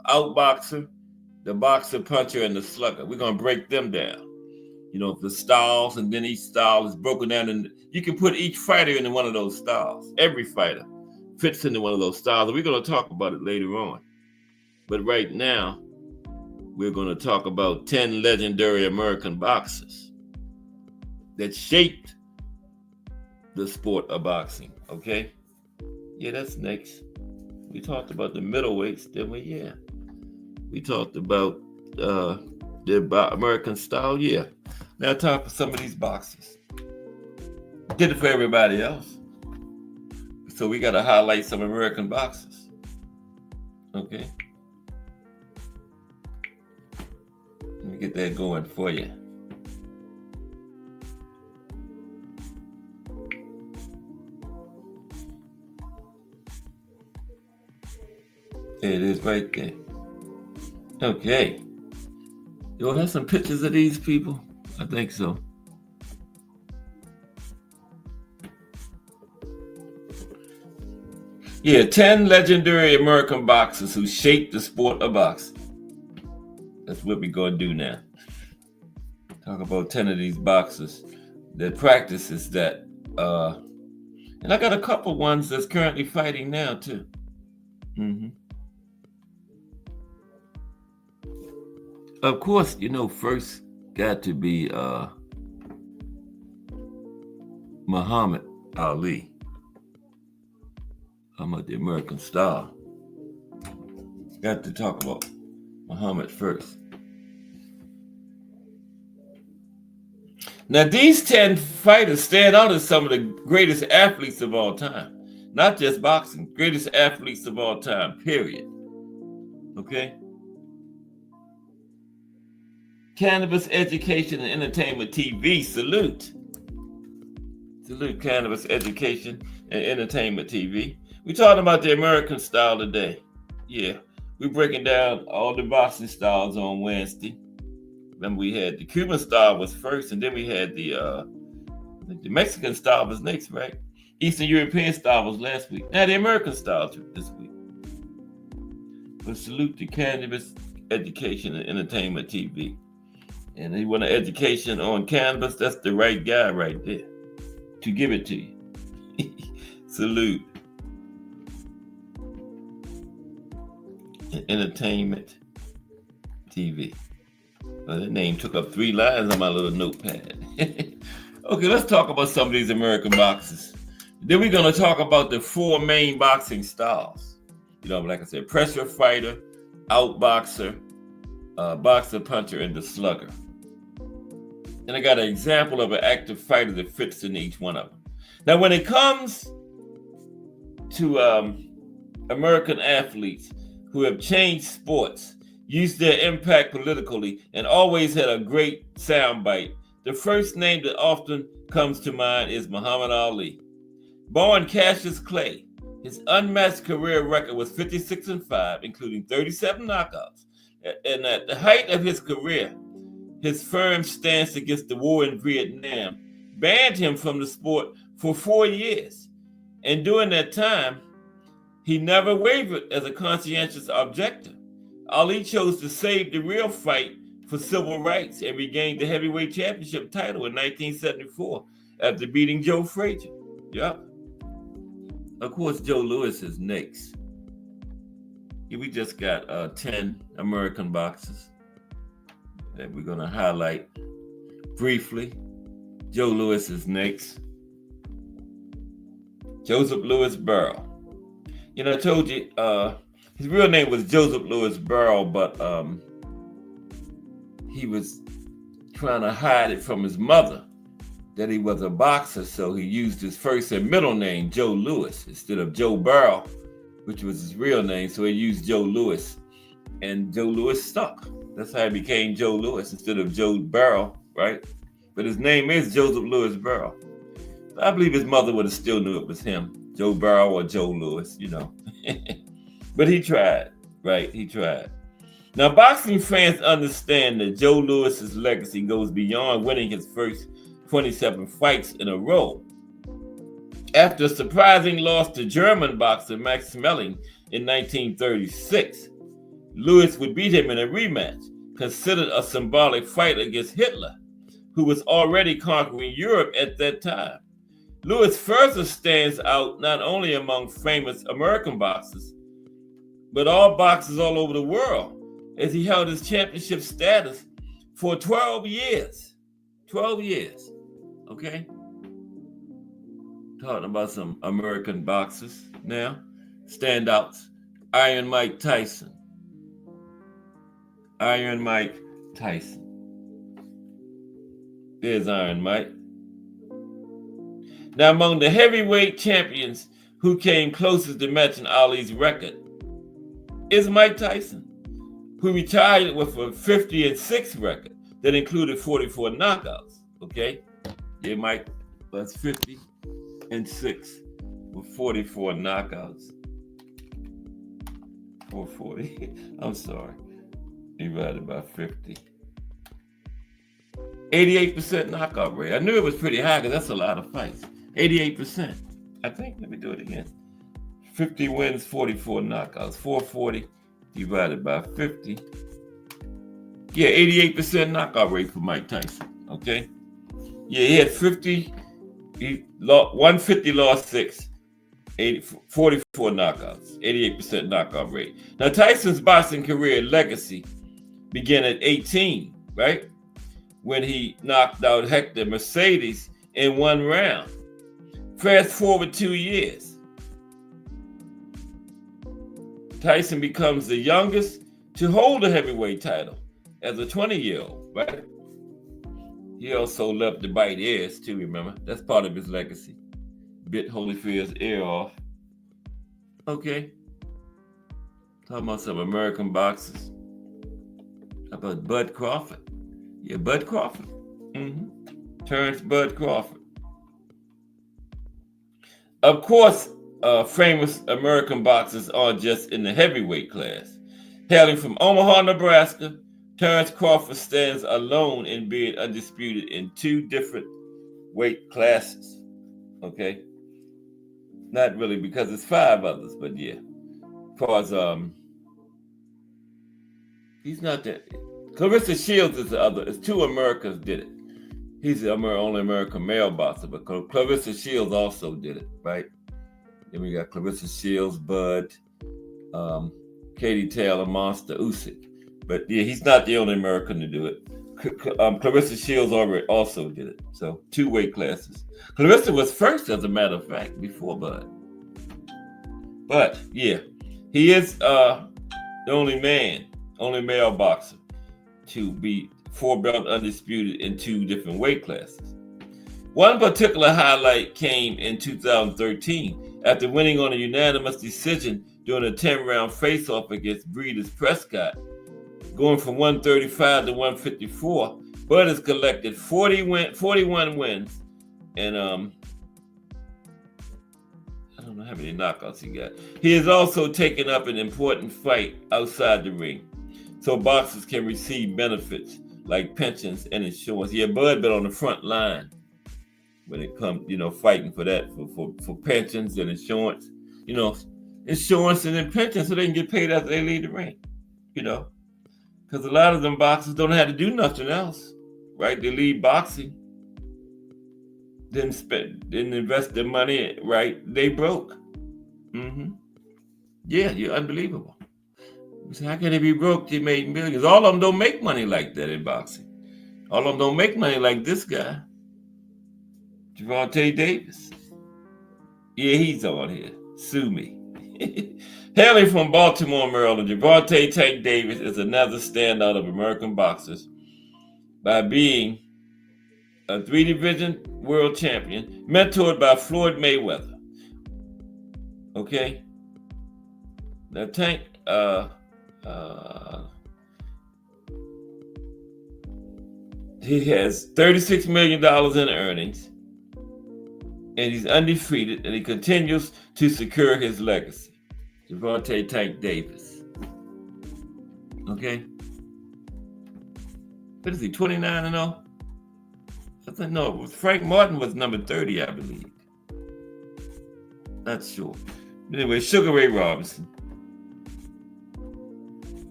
S2: outboxer, the boxer puncher, and the slugger. We're going to break them down. the styles, and then each style is broken down, and you can put each fighter into one of those styles. Every fighter fits into one of those styles, and we're going to talk about it later on. But right now, we're going to talk about 10 legendary American boxers that shaped the sport of boxing, okay? Yeah, that's next. We talked about the middleweights, didn't we? Yeah. We talked about the American style, yeah. Now talk for some of these boxers. Did it for everybody else. So we got to highlight some American boxers, okay? Let me get that going for you. There it is right there. Okay. You'll have some pictures of these people? I think so. Yeah, 10 legendary American boxers who shaped the sport of boxing. That's what we're going to do now. Talk about 10 of these boxers that practices that. And I got a couple ones that's currently fighting now, too. Of course, first got to be Muhammad Ali. I'm at the American style. Got to talk about Muhammad first. Now, these 10 fighters stand out as some of the greatest athletes of all time. Not just boxing, greatest athletes of all time, period. Okay? Cannabis Education and Entertainment TV, salute. Salute Cannabis Education and Entertainment TV. We're talking about the American style today. Yeah, we're breaking down all the boxing styles on Wednesday. Remember, we had the Cuban style was first, and then we had the Mexican style was next, right? Eastern European style was last week. Now the American style this week. But salute to Cannabis Education and Entertainment TV. And if you want an education on cannabis, that's the right guy right there to give it to you. Salute. Entertainment TV. Well, that name took up 3 lines on my little notepad. Okay, let's talk about some of these American boxers. Then we're going to talk about the 4 main boxing styles. Like I said, pressure fighter, outboxer, boxer puncher, and the slugger. And I got an example of an active fighter that fits in each one of them. Now, when it comes to American athletes who have changed sports, used their impact politically, and always had a great soundbite, the first name that often comes to mind is Muhammad Ali. Born Cassius Clay, his unmatched career record was 56-5, including 37 knockouts. And at the height of his career, his firm stance against the war in Vietnam banned him from the sport for 4 years. And during that time, he never wavered as a conscientious objector. Ali chose to save the real fight for civil rights and regained the heavyweight championship title in 1974 after beating Joe Frazier. Yep. Of course, Joe Louis is next. We just got 10 American boxers that we're going to highlight briefly. Joe Louis is next. Joseph Louis Burrell. I told you his real name was Joseph Louis Burrell, but he was trying to hide it from his mother that he was a boxer, so he used his first and middle name, Joe Louis, instead of Joe Burrell, which was his real name, so he used Joe Louis, and Joe Louis stuck. That's how he became Joe Louis instead of Joe Burrell, right? But his name is Joseph Louis Burrell. I believe his mother would have still knew it was him, Joe Burrell or Joe Louis, But he tried, right? He tried. Now, boxing fans understand that Joe Louis's legacy goes beyond winning his first 27 fights in a row. After a surprising loss to German boxer Max Schmeling in 1936, Louis would beat him in a rematch, considered a symbolic fight against Hitler. who was already conquering Europe at that time. Lewis further stands out not only among famous American boxers, but all boxers all over the world, as he held his championship status for 12 years. 12 years, okay? Talking about some American boxers now. Standouts. Iron Mike Tyson. Iron Mike Tyson. There's Iron Mike. Now, among the heavyweight champions who came closest to matching Ali's record is Mike Tyson, who retired with a 50-6 record that included 44 knockouts. Okay? Yeah, Mike was 50-6 with 44 knockouts. 440. I'm sorry. Divided by 50. 88% knockout rate. I knew it was pretty high because that's a lot of fights. 88%. I think, let me do it again. 50 wins, 44 knockouts. 440 divided by 50. Yeah, 88% knockout rate for Mike Tyson. Okay? Yeah, he had 50, 150 lost 6, 44 knockouts, 88% knockout rate. Now, Tyson's boxing career legacy began at 18, right? When he knocked out Hector Mercedes in one round. Fast forward 2 years. Tyson becomes the youngest to hold a heavyweight title as a 20-year-old, right? He also loved to bite ears too, remember? That's part of his legacy. Bit Holyfield's ear off. Okay. Talking about some American boxers. How about Bud Crawford? Yeah, Bud Crawford. Terrence Bud Crawford. Of course, famous American boxers aren't just in the heavyweight class. Hailing from Omaha, Nebraska, Terrence Crawford stands alone in being undisputed in 2 different weight classes. Okay? Not really, because it's 5 others, but yeah. Because he's not that. Clarissa Shields is the other. It's 2 Americans did it. He's the only American male boxer, but Clarissa Shields also did it, right? Then we got Clarissa Shields, Bud, Katie Taylor, Monster Usyk. But yeah, he's not the only American to do it. Clarissa Shields also did it. So 2 weight classes. Clarissa was first, as a matter of fact, before Bud. But yeah, he is the only male boxer to be 4-belt undisputed in 2 different weight classes. One particular highlight came in 2013 after winning on a unanimous decision during a 10-round face-off against Breeders Prescott. Going from 135 to 154, Bud has collected 41 wins, and I don't know how many knockouts he got. He has also taken up an important fight outside the ring, so boxers can receive benefits like pensions and insurance. Yeah, Bud been on the front line when it comes, fighting for that, for pensions and insurance. Insurance and then pensions, so they can get paid after they leave the ring. Because a lot of them boxers don't have to do nothing else, right? They leave boxing, didn't invest their money, right? They broke. Yeah, you're unbelievable. So how can they be broke? They made millions. All of them don't make money like that in boxing. All of them don't make money like this guy, Gervonta Davis. Yeah, he's on here. Sue me. Hailing from Baltimore, Maryland, Gervonta Tank Davis is another standout of American boxers by being a 3-division world champion, mentored by Floyd Mayweather. Okay? Now, Tank, he has $36 million in earnings, and he's undefeated, and he continues to secure his legacy. Gervonta Tank Davis. Okay? What is he, 29-0? I think, no, Frank Martin was number 30, I believe. Not sure. Anyway, Sugar Ray Robinson.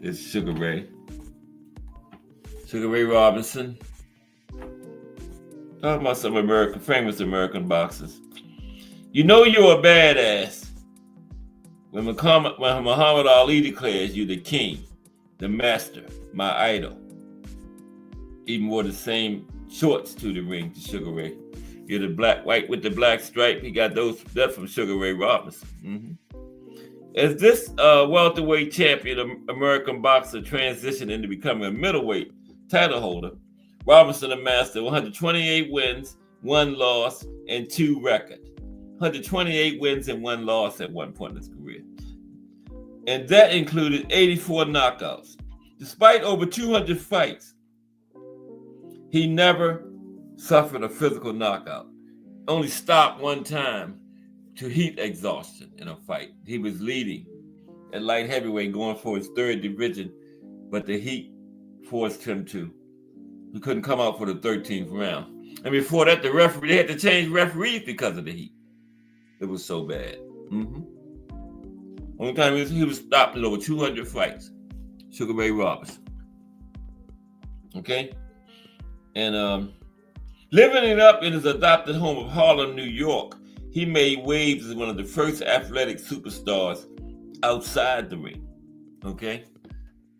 S2: It's Sugar Ray. Sugar Ray Robinson Talking about some famous American boxers. You know you're a badass when Muhammad Ali declares you the king, the master, my idol. Even wore the same shorts to the ring to Sugar Ray. You're the white with the black stripe. He got that from Sugar Ray Robinson. Mm-hmm. As this welterweight champion, American boxer, transitioned into becoming a middleweight title holder, Robinson amassed 128 wins, 1 loss, and 2 records. 128 wins and 1 loss at one point in his career. And that included 84 knockouts. Despite over 200 fights, he never suffered a physical knockout. Only stopped one time to heat exhaustion in a fight. He was leading at light heavyweight going for his 3rd division, but the heat forced him to. He couldn't come out for the 13th round. And before that, they had to change referees because of the heat. It was so bad. Mm-hmm. Only time he was stopped in over 200 fights. Sugar Ray Robinson. Okay? And living it up in his adopted home of Harlem, New York, he made waves as one of the first athletic superstars outside the ring. Okay?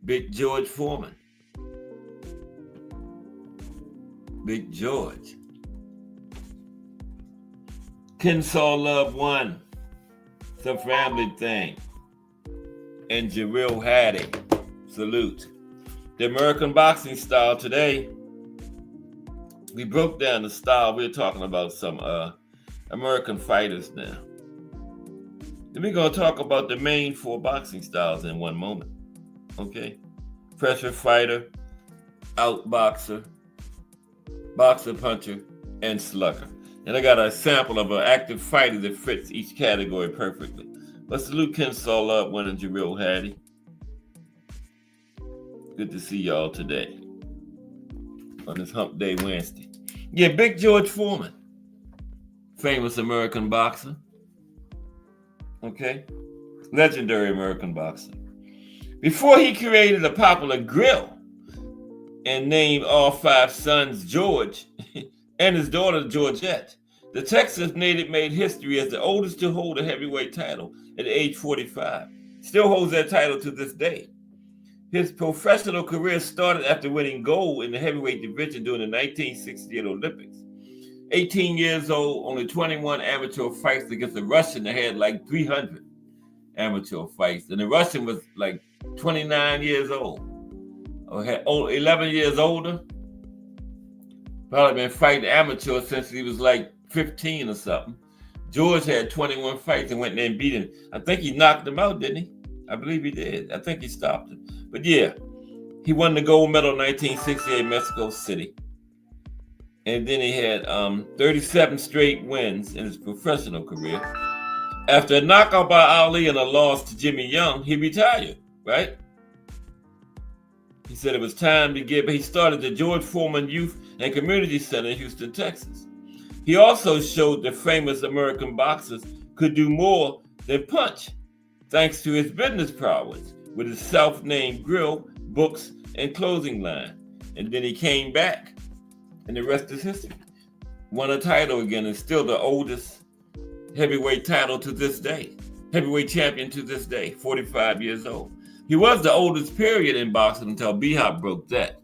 S2: Big George Foreman. Big George. Kensaw Love 1. It's a family thing. And Jarrell Hattie. Salute. The American boxing style today. We broke down the style. We're talking about some American fighters now. Then we're going to talk about the main 4 boxing styles in one moment. Okay? Pressure fighter, outboxer, boxer puncher, and slugger. And I got a sample of an active fighter that fits each category perfectly. Let's salute Kensaw Love 1 and Jarrell Hattie. Good to see y'all today on this Hump Day Wednesday. Yeah, Big George Foreman, famous American boxer. Okay? Legendary American boxer. Before he created a popular grill and named all 5 sons George and his daughter Georgette, the Texas native made history as the oldest to hold a heavyweight title at age 45. Still holds that title to this day. His professional career started after winning gold in the heavyweight division during the 1968 Olympics. 18 years old, only 21 amateur fights against a Russian that had like 300 amateur fights. And the Russian was like 29 years old, or had 11 years older. Probably been fighting amateur since he was like 15 or something. George had 21 fights and went in there and beat him. I think he knocked him out, didn't he? I believe he did. I think he stopped him. But yeah, he won the gold medal in 1968 in Mexico City. And then he had 37 straight wins in his professional career. After a knockout by Ali and a loss to Jimmy Young, he retired, right? He said it was time to give. He started the George Foreman Youth and Community Center in Houston, Texas. He also showed that famous American boxers could do more than punch, thanks to his business prowess with his self-named grill, books, and clothing line. And then he came back, and the rest is history. Won a title again, and still the oldest heavyweight title to this day. Heavyweight champion to this day, 45 years old. He was the oldest period in boxing until B-Hop broke that.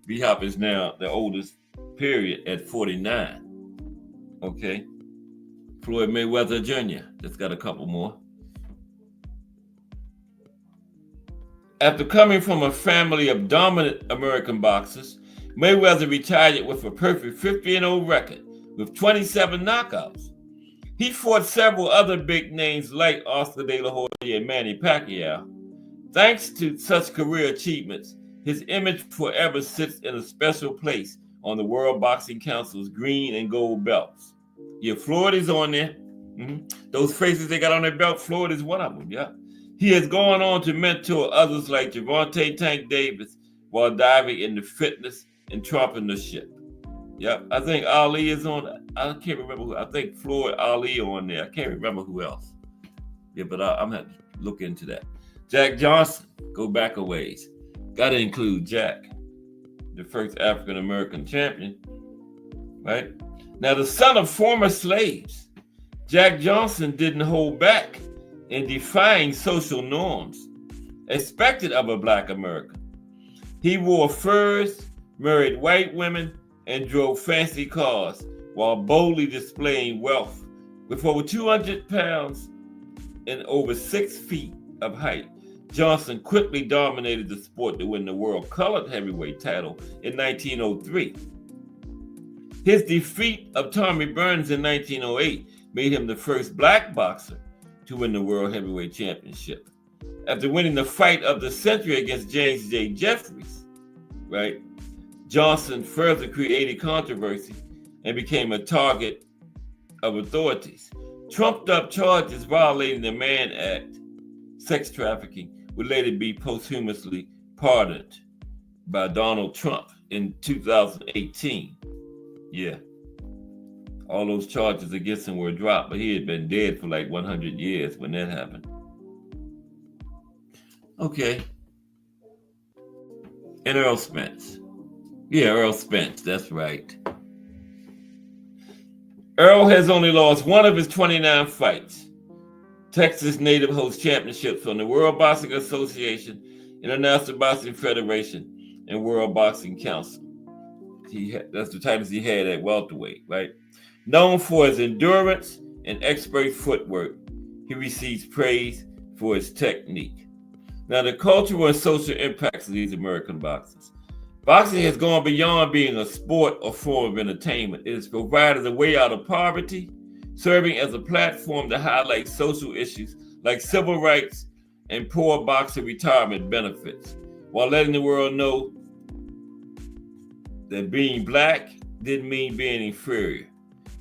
S2: B-Hop is now the oldest period at 49. Okay. Floyd Mayweather Jr. Just got a couple more. After coming from a family of dominant American boxers, Mayweather retired with a perfect 50-0 record with 27 knockouts. He fought several other big names like Oscar De La Hoya and Manny Pacquiao. Thanks to such career achievements, his image forever sits in a special place on the World Boxing Council's green and gold belts. Yeah, Floyd is on there. Mm-hmm. Those faces they got on their belt, Floyd is one of them, yeah. He has gone on to mentor others like Gervonta Tank Davis while diving into fitness and entrepreneurship. Yep, I think Ali is on. I can't remember who. I think Floyd, Ali on there. I can't remember who else. Yeah, but I'm going to have to look into that. Jack Johnson, go back a ways. Got to include Jack, the first African-American champion. right? Now, the son of former slaves, Jack Johnson didn't hold back in defying social norms expected of a Black American. He wore furs, married white women, and drove fancy cars while boldly displaying wealth. With over 200 pounds and over 6 feet of height, Johnson quickly dominated the sport to win the world colored heavyweight title in 1903. His defeat of Tommy Burns in 1908 made him the first Black boxer to win the World Heavyweight Championship. After winning the fight of the century against James J. Jeffries, right, Johnson further created controversy and became a target of authorities. Trumped up charges violating the Mann Act, sex trafficking, would later be posthumously pardoned by Donald Trump in 2018. Yeah. All those charges against him were dropped, but he had been dead for like 100 years when that happened. Okay. And Earl Spence. Yeah, Earl Spence, that's right. Earl has only lost one of his 29 fights. Texas native holds championships on the World Boxing Association, International Boxing Federation, and World Boxing Council. That's the titles he had at welterweight, right? Known for his endurance and expert footwork, he receives praise for his technique. Now, the cultural and social impacts of these American boxers. Boxing has gone beyond being a sport or form of entertainment. It has provided a way out of poverty, serving as a platform to highlight social issues like civil rights and poor boxer retirement benefits, while letting the world know that being Black didn't mean being inferior.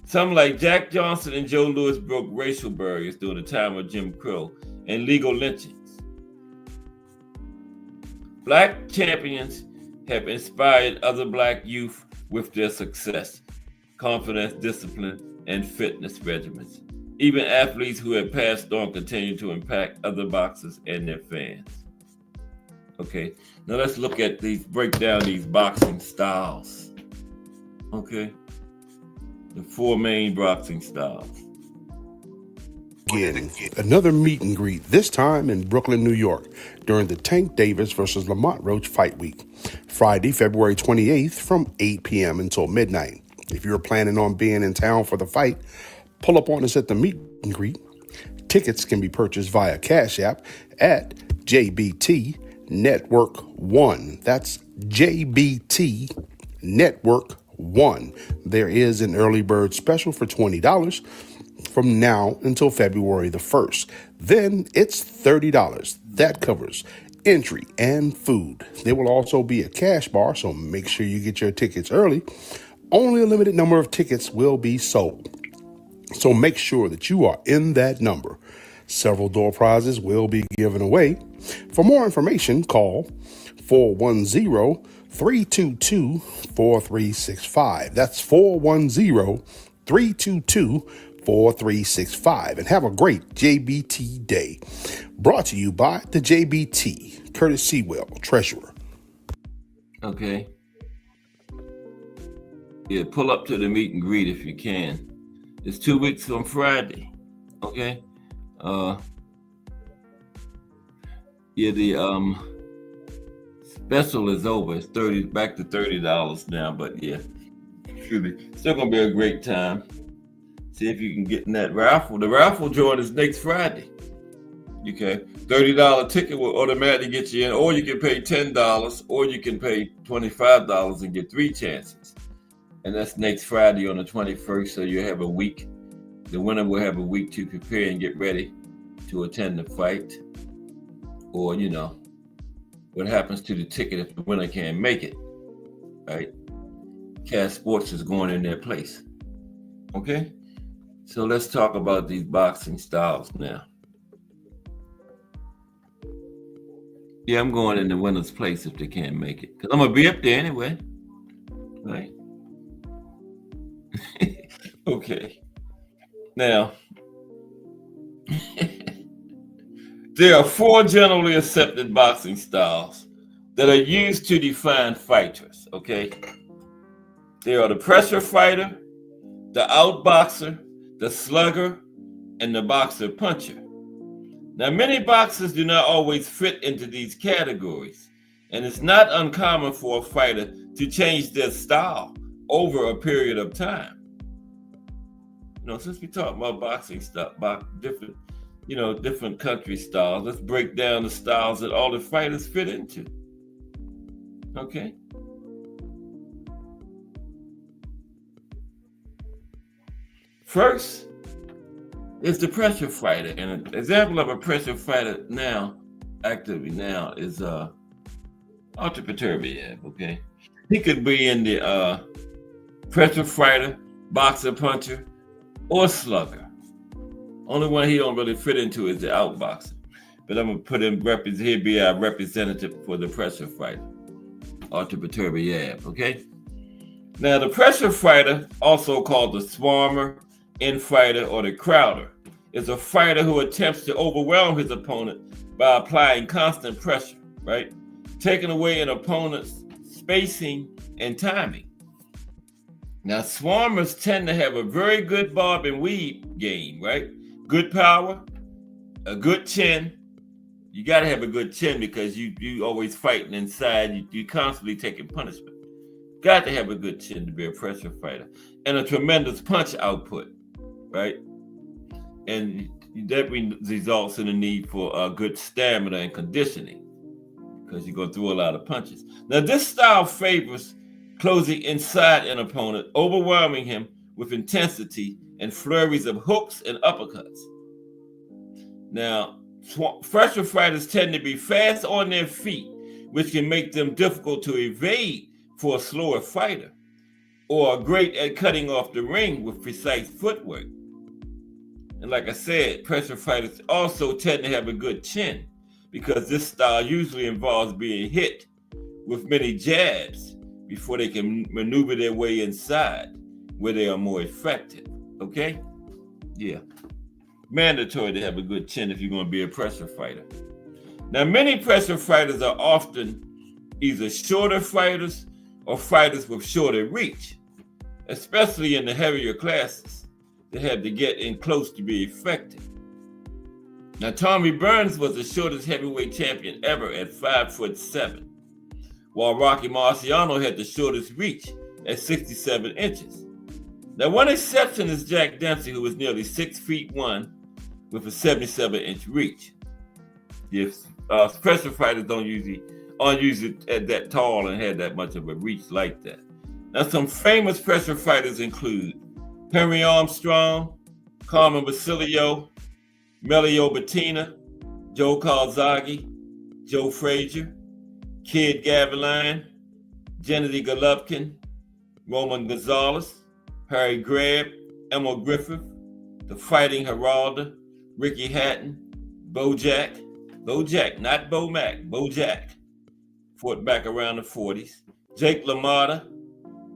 S2: Some like Jack Johnson and Joe Louis broke racial barriers during the time of Jim Crow and legal lynchings. Black champions have inspired other Black youth with their success, confidence, discipline, and fitness regimens. Even athletes who have passed on continue to impact other boxers and their fans. Okay, now let's look at break down these boxing styles. Okay, the 4 main boxing styles.
S3: Again, another meet and greet, this time in Brooklyn, New York, during the Tank Davis versus Lamont Roach Fight Week, Friday, February 28th from 8 p.m. until midnight. If you're planning on being in town for the fight, pull up on us at the meet and greet. Tickets can be purchased via Cash App at JBT Network 1. That's JBT Network 1. There is an early bird special for $20 from now until February the 1st. Then it's $30. That covers entry and food. There will also be a cash bar, so make sure you get your tickets early. Only a limited number of tickets will be sold, so make sure that you are in that number. Several door prizes will be given away. For more information, call 410-322-4365. That's 410-322-4365. And have a great JBT day. Brought to you by the JBT, Curtis Sewell, Treasurer.
S2: Okay. Yeah, pull up to the meet and greet if you can. It's 2 weeks from Friday. Okay. Yeah, the special is over. It's back to $30 now, but yeah, still gonna be a great time. See if you can get in that raffle. The raffle drawing is next Friday. Okay, $30 ticket will automatically get you in, or you can pay $10, or you can pay $25 and get 3 chances. And that's next Friday on the 21st. So you have a week. The winner will have a week to prepare and get ready to attend the fight. Or, what happens to the ticket if the winner can't make it, right? Cash Sports is going in their place. Okay? So let's talk about these boxing styles now. Yeah, I'm going in the winner's place if they can't make it. Because I'm going to be up there anyway. Right? Okay. Now, there are 4 generally accepted boxing styles that are used to define fighters, okay? There are the pressure fighter, the outboxer, the slugger, and the boxer puncher. Now, many boxers do not always fit into these categories, and it's not uncommon for a fighter to change their style over a period of time. Since we talk about boxing stuff, about different country styles, let's break down the styles that all the fighters fit into. Okay. First is the pressure fighter, and an example of a pressure fighter actively now, is Artur Beterbiev. Okay, he could be in the pressure fighter, boxer, puncher, or slugger. Only one he don't really fit into is the outboxer. But I'm gonna put him he'd be our representative for the pressure fighter, Artur Beterbiev. Okay. Now the pressure fighter, also called the swarmer, infighter, or the crowder, is a fighter who attempts to overwhelm his opponent by applying constant pressure, right? Taking away an opponent's spacing and timing. Now, swarmers tend to have a very good bob and weave game, right? Good power, a good chin. You got to have a good chin because you always fighting inside. You constantly taking punishment. Got to have a good chin to be a pressure fighter. And a tremendous punch output, right? And that results in the need for good stamina and conditioning because you're going through a lot of punches. Now, this style favors closing inside an opponent, overwhelming him with intensity and flurries of hooks and uppercuts. Now, pressure fighters tend to be fast on their feet, which can make them difficult to evade for a slower fighter, or are great at cutting off the ring with precise footwork. And like I said, pressure fighters also tend to have a good chin because this style usually involves being hit with many jabs before they can maneuver their way inside, where they are more effective. Okay? Yeah. Mandatory to have a good chin if you're going to be a pressure fighter. Now, many pressure fighters are often either shorter fighters or fighters with shorter reach, especially in the heavier classes. They have to get in close to be effective. Now, Tommy Burns was the shortest heavyweight champion ever at 5'7", while Rocky Marciano had the shortest reach at 67 inches. Now, one exception is Jack Dempsey, who was nearly 6'1" with a 77-inch reach. If pressure fighters aren't usually at that tall and had that much of a reach like that. Now, some famous pressure fighters include Henry Armstrong, Carmen Basilio, Melio Bettina, Joe Calzaghe, Joe Frazier, Kid Gavilan, Gennady Golovkin, Roman Gonzalez, Harry Greb, Emil Griffith, the Fighting Geraldo, Ricky Hatton, Bojack, not Bo Mack, Bojack, fought back around the 40s, Jake LaMotta,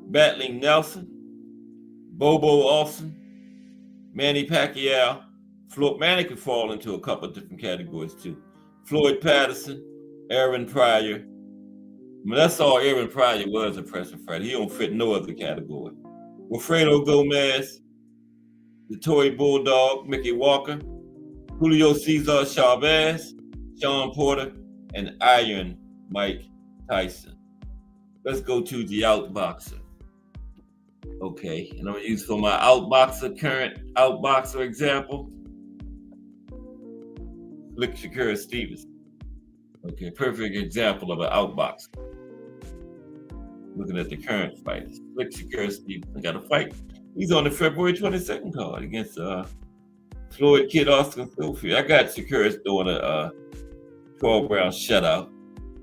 S2: Battling Nelson, Bobo Olsen, Manny Pacquiao. Manny could fall into a couple of different categories too. Floyd Patterson, Aaron Pryor. That's all Aaron Pryor was, a pressure fighter. He don't fit no other category. Wilfredo Gomez, the Toy Bulldog, Mickey Walker, Julio Cesar Chavez, Sean Porter, and Iron Mike Tyson. Let's go to the outboxer. Okay, and I'm gonna use for my current outboxer example, Slick Shakur Stevenson. Okay, perfect example of an outboxer. Looking at the current fighters, Slick Shakur Stevenson got a fight. He's on the February 22nd card against Floyd Kid Austin Schofield. I got Shakur doing a 12-round shutout.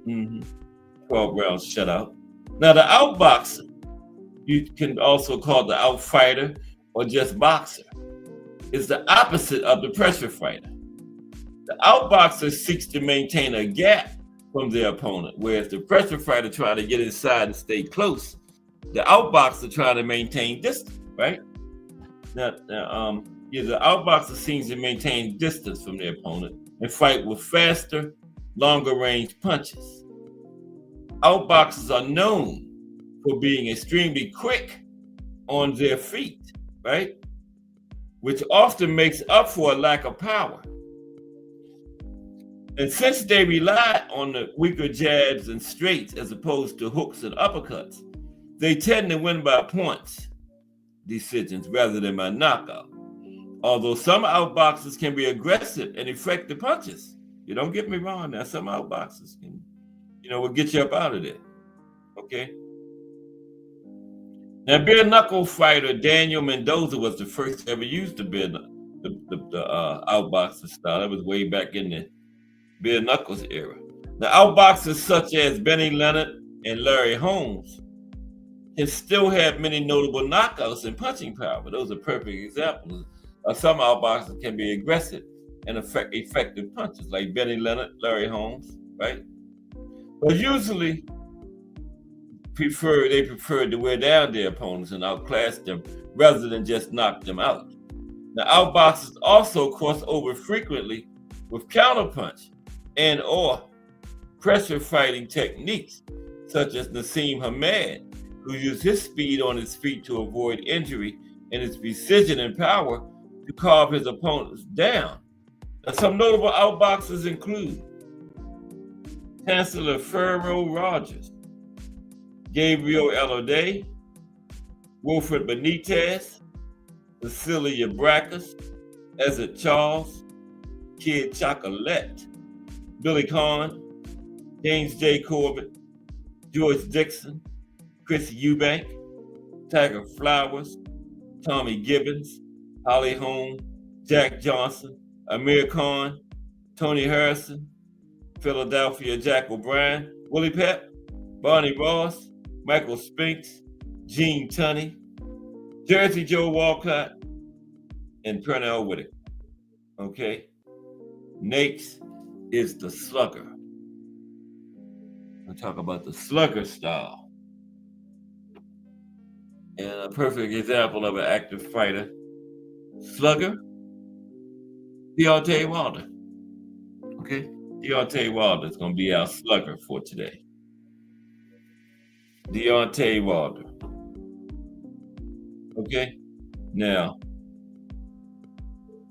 S2: 12-round shutout. Now the outboxer, you can also call the outfighter or just boxer, is the opposite of the pressure fighter. The outboxer seeks to maintain a gap from their opponent, whereas the pressure fighter trying to get inside and stay close. The outboxer trying to maintain distance, right? Now, the outboxer seems to maintain distance from their opponent and fight with faster, longer range punches. Outboxers are known for being extremely quick on their feet, right? Which often makes up for a lack of power. And since they rely on the weaker jabs and straights as opposed to hooks and uppercuts, they tend to win by points decisions rather than by knockout. Although some outboxers can be aggressive and effective punches. You don't get me wrong now. Some outboxers can, will get you up out of there. Okay. Now, bare knuckle fighter Daniel Mendoza was the first to ever use the outboxer style. That was way back in the bare knuckles era. Now, outboxers such as Benny Leonard and Larry Holmes can still have many notable knockouts and punching power. Those are perfect examples. Some outboxers can be aggressive and effective punches, like Benny Leonard, Larry Holmes, right? But usually, they preferred to wear down their opponents and outclass them rather than just knock them out. Now, outboxers also cross over frequently with counterpunch and or pressure fighting techniques, such as Nassim Hamed, who used his speed on his feet to avoid injury and his precision and power to carve his opponents down. Now, some notable outboxers include Chancellor Pharaoh Rogers, Gabriel Elorday, Wilfred Benitez, Cecilia Brackus, Ezzard Charles, Kid Chocolate, Billy Conn, James J. Corbett, George Dixon, Chris Eubank, Tiger Flowers, Tommy Gibbons, Holly Holm, Jack Johnson, Amir Khan, Tony Harrison, Philadelphia Jack O'Brien, Willie Pep, Barney Ross, Michael Spinks, Gene Tunney, Jersey Joe Walcott, and Pernell Whitaker. Okay? Next is the slugger. We'll talk about the slugger style. And a perfect example of an active fighter, slugger, Deontay Wilder. Okay? Deontay Wilder is going to be our slugger for today. Deontay Wilder. Okay? Now,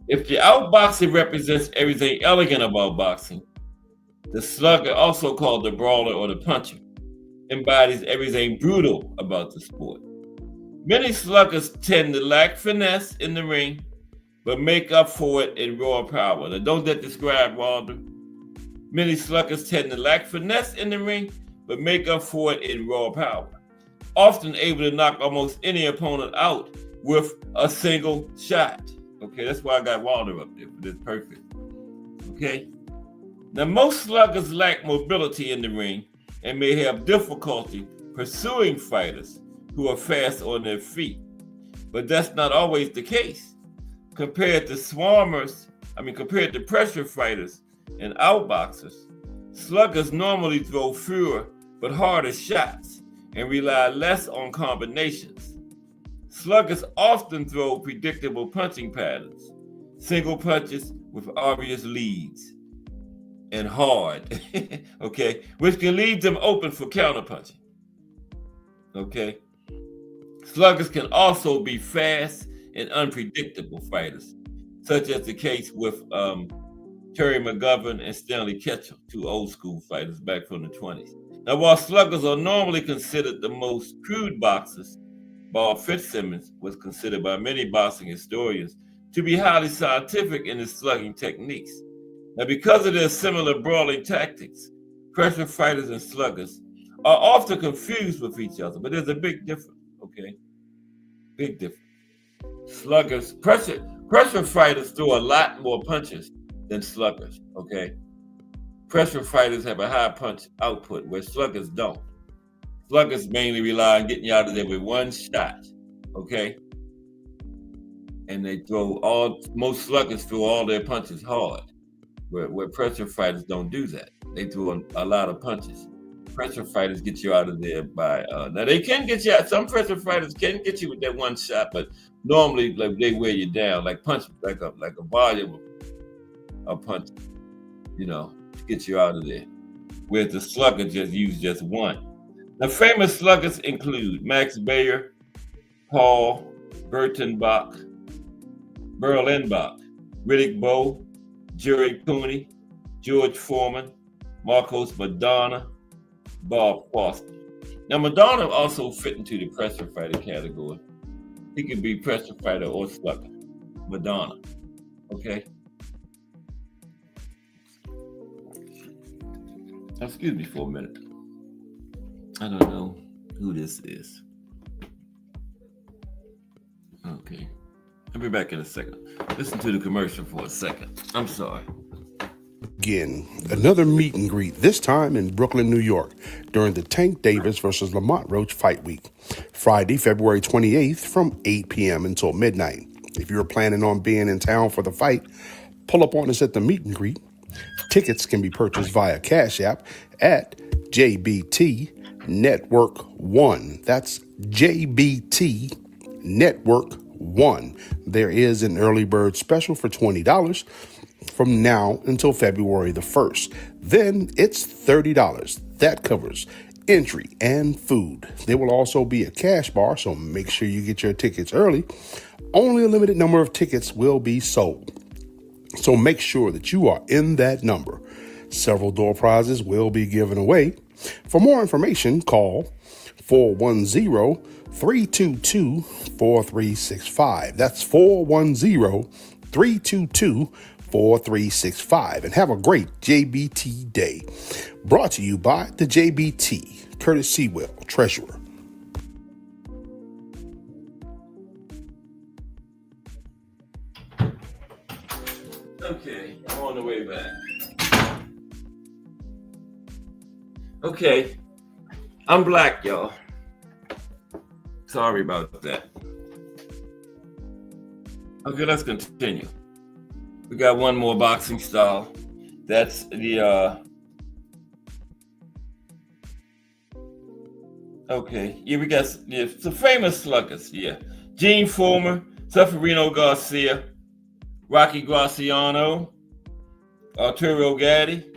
S2: if the outboxing represents everything elegant about boxing, the slugger, also called the brawler or the puncher, embodies everything brutal about the sport. Many sluggers tend to lack finesse in the ring, but make up for it in raw power. Now, don't that describe Wilder? Many sluggers tend to lack finesse in the ring, but make up for it in raw power, often able to knock almost any opponent out with a single shot. Okay, that's why I got Wilder up there for this perfect. Okay? Now, most sluggers lack mobility in the ring and may have difficulty pursuing fighters who are fast on their feet. But that's not always the case. Compared to pressure fighters and outboxers, sluggers normally throw fewer but harder shots and rely less on combinations. Sluggers often throw predictable punching patterns, single punches with obvious leads, and hard, okay, which can leave them open for counterpunching. Okay? Sluggers can also be fast and unpredictable fighters, such as the case with Terry McGovern and Stanley Ketchum, two old school fighters back from the 20s. Now, while sluggers are normally considered the most crude boxers, Bob Fitzsimmons was considered by many boxing historians to be highly scientific in his slugging techniques. Now, because of their similar brawling tactics, pressure fighters and sluggers are often confused with each other, but there's a big difference, okay? Big difference. Sluggers, pressure fighters throw a lot more punches than sluggers, okay? Pressure fighters have a high punch output where sluggers don't. Sluggers mainly rely on getting you out of there with one shot, okay? And most sluggers throw all their punches hard, where pressure fighters don't do that. They throw a lot of punches. Pressure fighters get you out of there by, now they can get you out, some pressure fighters can get you with that one shot, but normally they wear you down, like a volume of punch, to get you out of there. Whereas the slugger just use just one. The famous sluggers include Max Baer, Paul Berlenbach, Riddick Bowe, Jerry Cooney, George Foreman, Marcos Madonna, Bob Foster. Now, Madonna also fit into the pressure fighter category. He could be pressure fighter or slugger. Madonna. Okay. Excuse me for a minute. I don't know who this is. Okay. I'll be back in a second. Listen to the commercial for a second. I'm sorry.
S3: Again, another meet and greet, this time in Brooklyn, New York, during the Tank Davis versus Lamont Roach Fight Week, Friday, February 28th from 8 p.m. until midnight. If you're planning on being in town for the fight, pull up on us at the meet and greet. Tickets can be purchased via Cash App at JBT Network 1. That's JBT Network 1. There is an early bird special for $20 from now until February the 1st. Then it's $30. That covers entry and food. There will also be a cash bar, so make sure you get your tickets early. Only a limited number of tickets will be sold, so make sure that you are in that number. Several door prizes will be given away. For more information, call 410-322-4365. That's 410-322-4365. And have a great JBT day. Brought to you by the JBT, Curtis Sewell, Treasurer.
S2: Okay, I'm on the way back. Okay, I'm black, y'all. Sorry about that. Okay, let's continue. We got one more boxing style. That's the okay. Yeah, we got some famous sluggers. Yeah, Gene Foreman, Seferino Garcia, Rocky Graciano, Arturo Gatti,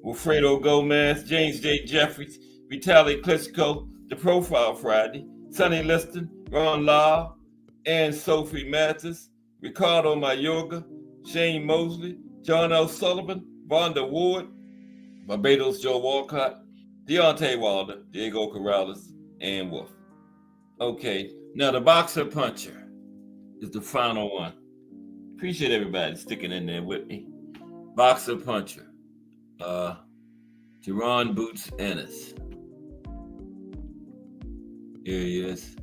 S2: Wilfredo Gomez, James J. Jeffries, Vitaly Klitschko, The Profile Friday, Sonny Liston, Ron Lyle, and Sophie Mathis, Ricardo Mayorga, Shane Mosley, John L. Sullivan, Vonda Ward, Barbados Joe Walcott, Deontay Wilder, Diego Corrales, and Wolf. Okay, now the Boxer Puncher is the final one. Appreciate everybody sticking in there with me. Boxer Puncher. Jerron Boots Ennis. Here he is.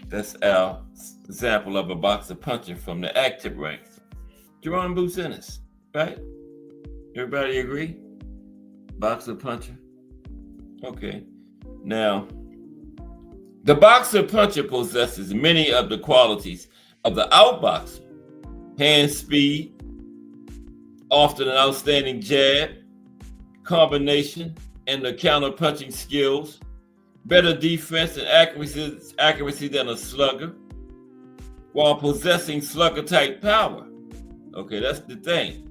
S2: That's our example of a boxer puncher from the active ranks. Jerron Boots Ennis, right? Everybody agree? Boxer puncher. Okay. Now, the boxer puncher possesses many of the qualities of the outboxer. Hand speed, often an outstanding jab, combination, and the counter-punching skills, better defense and accuracy than a slugger, while possessing slugger-type power. Okay, that's the thing.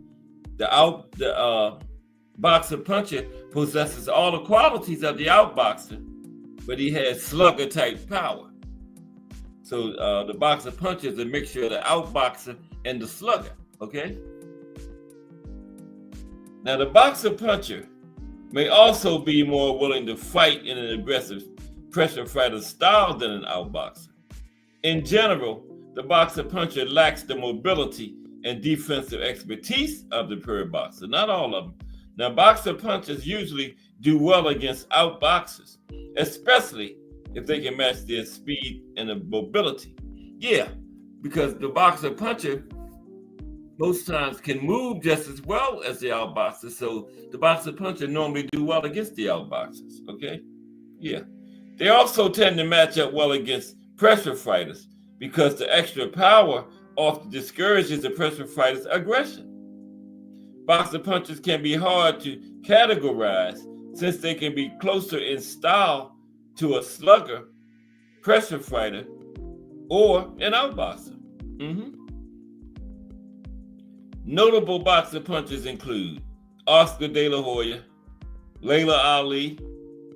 S2: The boxer puncher possesses all the qualities of the outboxer, but he has slugger-type power. So the boxer puncher is a mixture of the outboxer and the slugger. Okay. Now, the boxer puncher may also be more willing to fight in an aggressive pressure fighter style than an outboxer. In general, the boxer puncher lacks the mobility and defensive expertise of the pure boxer. Not all of them. Now, boxer punchers usually do well against outboxers, especially if they can match their speed and the mobility. Yeah, because the boxer puncher most times can move just as well as the outboxer. So the boxer puncher normally do well against the outboxers. Okay. Yeah. They also tend to match up well against pressure fighters because the extra power often discourages the pressure fighter's aggression. Boxer punchers can be hard to categorize since they can be closer in style to a slugger, pressure fighter, or an outboxer. Notable boxer punchers include Oscar De La Hoya, Layla Ali,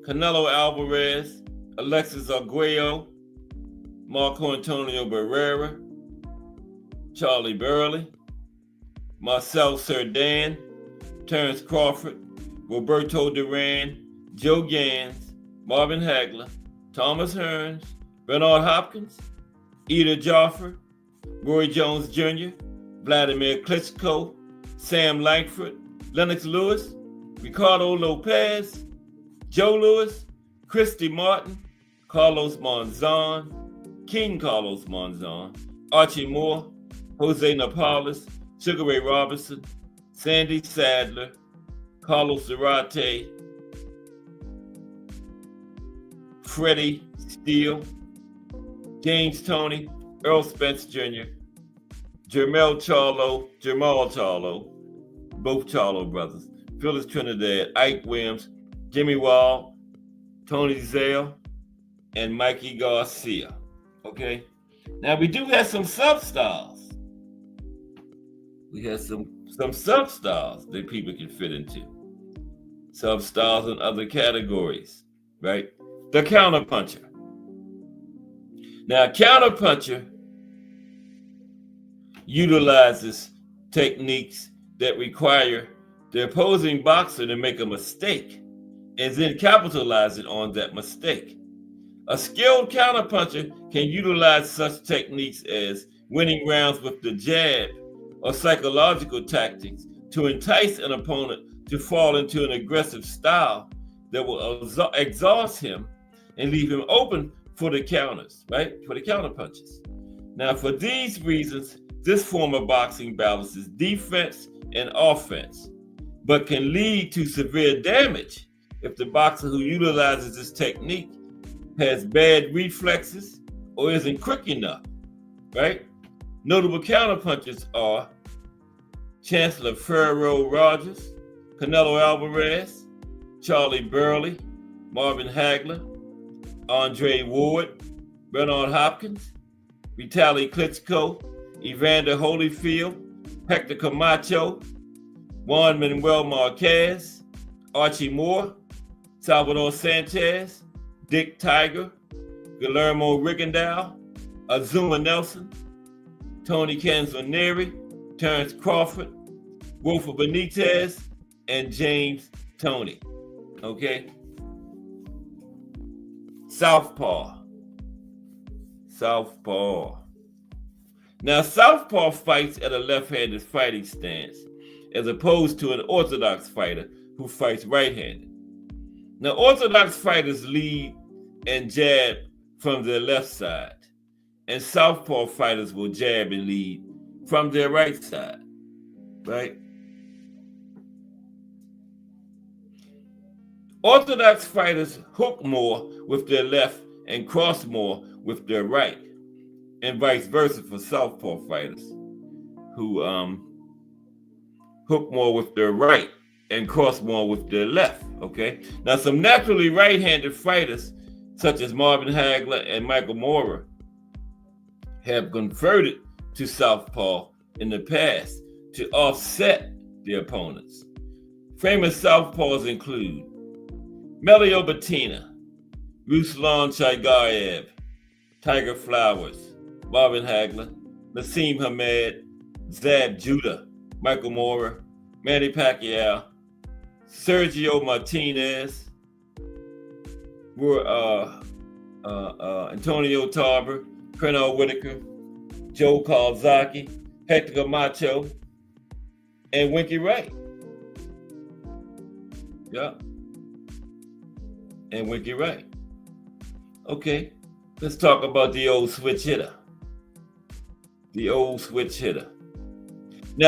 S2: Canelo Alvarez, Alexis Arguello, Marco Antonio Barrera, Charlie Burley, Marcel Cerdan, Terence Crawford, Roberto Duran, Joe Gans, Marvin Hagler, Thomas Hearns, Bernard Hopkins, Ida Joffre, Roy Jones Jr., Vladimir Klitschko, Sam Langford, Lennox Lewis, Ricardo Lopez, Joe Louis, Christy Martin, Carlos Monzon, King Carlos Monzon, Archie Moore, Jose Napales, Sugar Ray Robinson, Sandy Sadler, Carlos Zarate, Freddie Steele, James Toney, Earl Spence Jr., Jamal Charlo, both Charlo brothers, Phyllis Trinidad, Ike Williams, Jimmy Wall, Tony Zale, and Mikey Garcia. Okay? Now we do have some sub-styles. We have some sub-styles that people can fit into. Sub-styles in other categories, right? The counterpuncher. Now, counterpuncher utilizes techniques that require the opposing boxer to make a mistake and then capitalize it on that mistake. A skilled counterpuncher can utilize such techniques as winning rounds with the jab or psychological tactics to entice an opponent to fall into an aggressive style that will exhaust him and leave him open for the counters, right? For the counterpunches. Now, for these reasons, this form of boxing balances defense and offense, but can lead to severe damage if the boxer who utilizes this technique has bad reflexes or isn't quick enough, right? Notable counterpunchers are Chancellor Pharaoh Rogers, Canelo Alvarez, Charlie Burley, Marvin Hagler, Andre Ward, Bernard Hopkins, Vitaly Klitschko, Evander Holyfield, Hector Camacho, Juan Manuel Marquez, Archie Moore, Salvador Sanchez, Dick Tiger, Guillermo Rigondeaux, Azuma Nelson, Tony Canzonieri, Terence Crawford, Wilfred Benitez, and James Toney. Okay? Southpaw. Now, southpaw fights at a left-handed fighting stance, as opposed to an orthodox fighter who fights right-handed. Now, orthodox fighters lead and jab from their left side, and southpaw fighters will jab and lead from their right side, right? Orthodox fighters hook more with their left and cross more with their right, and vice versa for southpaw fighters who hook more with their right and cross more with their left, okay? Now, some naturally right-handed fighters, such as Marvin Hagler and Michael Moorer, have converted to southpaw in the past to offset their opponents. Famous southpaws include Melio Bettina, Ruslan Chagayev, Tiger Flowers, Marvin Hagler, Nassim Hamed, Zab Judah, Michael Moorer, Manny Pacquiao, Sergio Martinez, Antonio Tarver, Pernell Whitaker, Joe Kawasaki, Hector Camacho, and Winky Wright. Yeah. And Winky Wright. Okay, let's talk about the old switch hitter. Now,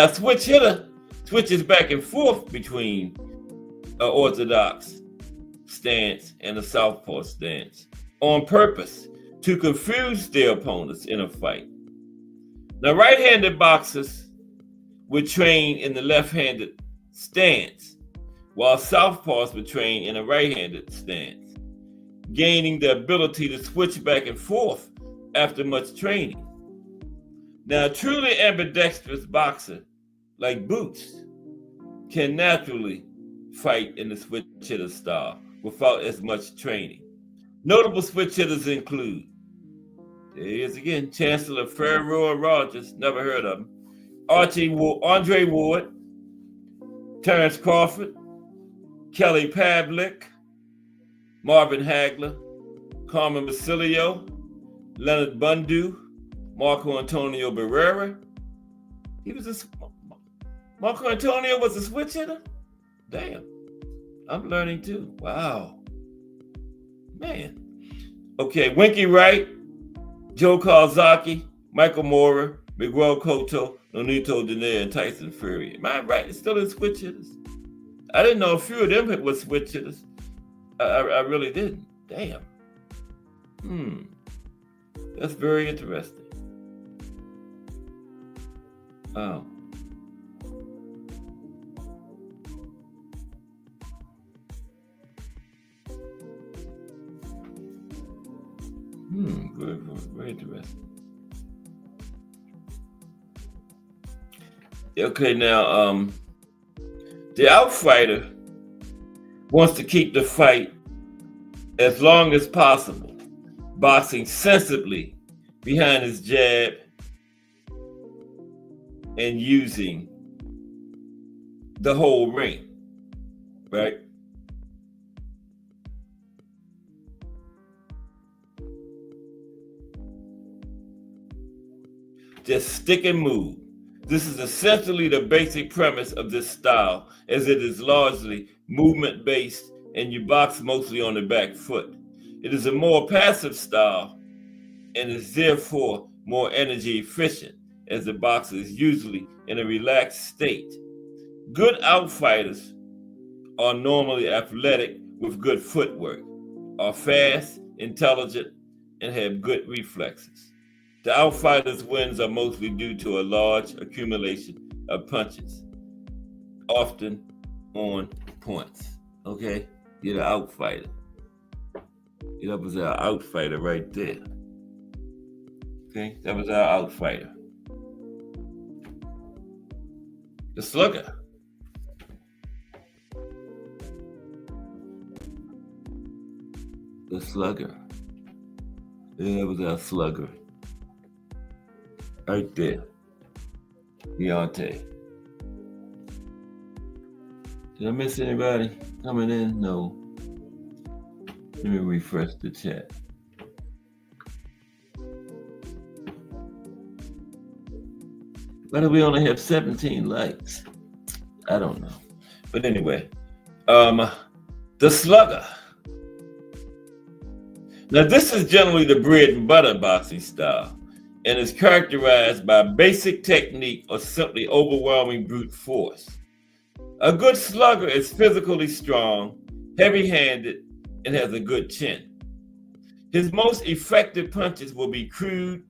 S2: switch hitter switches back and forth between an orthodox stance and a southpaw stance on purpose to confuse their opponents in a fight. Now, right-handed boxers would train in the left-handed stance, while southpaws would train in a right-handed stance, gaining the ability to switch back and forth after much training. Now, a truly ambidextrous boxer like Boots can naturally fight in the switch hitter style without as much training. Notable switch hitters include, there he is again, Chancellor Pharaoh Rogers, never heard of him, Andre Ward, Terrence Crawford, Kelly Pavlik, Marvin Hagler, Carmen Basilio, Leonard Bundu, Marco Antonio Barrera. Marco Antonio was a switch hitter? Damn. I'm learning too. Wow. Man. Okay, Winky Wright, Joe Kawasaki, Michael Mora, Miguel Cotto, Nonito Donaire, and Tyson Fury. Am I right? It's still in switch hitters. I didn't know a few of them were switch hitters. I really didn't. Damn. That's very interesting. Wow. Very, very interesting. Okay, now the outfighter wants to keep the fight as long as possible, boxing sensibly behind his jab and using the whole ring, right? Just stick and move. This is essentially the basic premise of this style, as it is largely movement-based and you box mostly on the back foot. It is a more passive style and is therefore more energy efficient, as the boxer is usually in a relaxed state. Good outfighters are normally athletic with good footwork, are fast, intelligent, and have good reflexes. The outfighter's wins are mostly due to a large accumulation of punches, often on points. Okay? You're the outfighter. That was our outfighter right there. Okay? That was our outfighter. The slugger. The slugger. Yeah, that was our slugger. Right there. Deontay. Did I miss anybody coming in? No. Let me refresh the chat. Why do we only have 17 likes? I don't know. But anyway, the slugger. Now, this is generally the bread and butter boxing style and is characterized by basic technique or simply overwhelming brute force. A good slugger is physically strong, heavy-handed, and has a good chin. His most effective punches will be crude,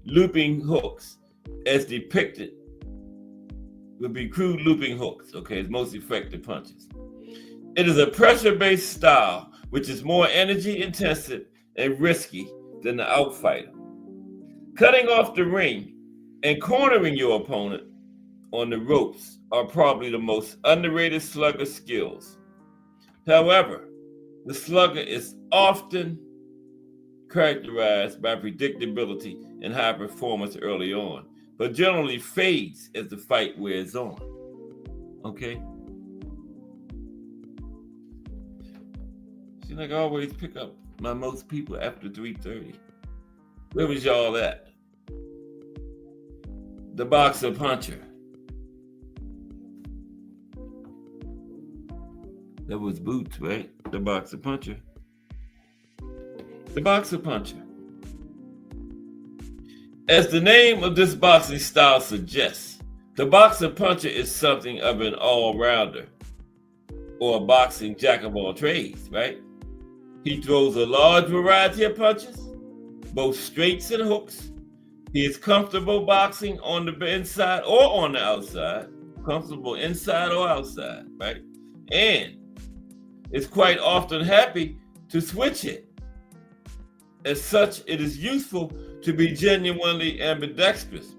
S2: looping hooks, as depicted. Will be crude looping hooks, okay, his most effective punches. It is a pressure-based style, which is more energy-intensive and risky than the outfighter. Cutting off the ring and cornering your opponent on the ropes are probably the most underrated slugger skills. However, the slugger is often characterized by predictability and high performance early on, but generally fades as the fight wears on. Okay? Seems like I always pick up my most people after 3:30. Where was y'all at? The boxer puncher. That was Boots, right? The boxer puncher. The boxer puncher. As the name of this boxing style suggests, the boxer puncher is something of an all-rounder, or a boxing jack of all trades, right? He throws a large variety of punches, both straights and hooks. He is comfortable boxing on the inside or on the outside, comfortable inside or outside, right? And is quite often happy to switch it. As such, it is useful to be genuinely ambidextrous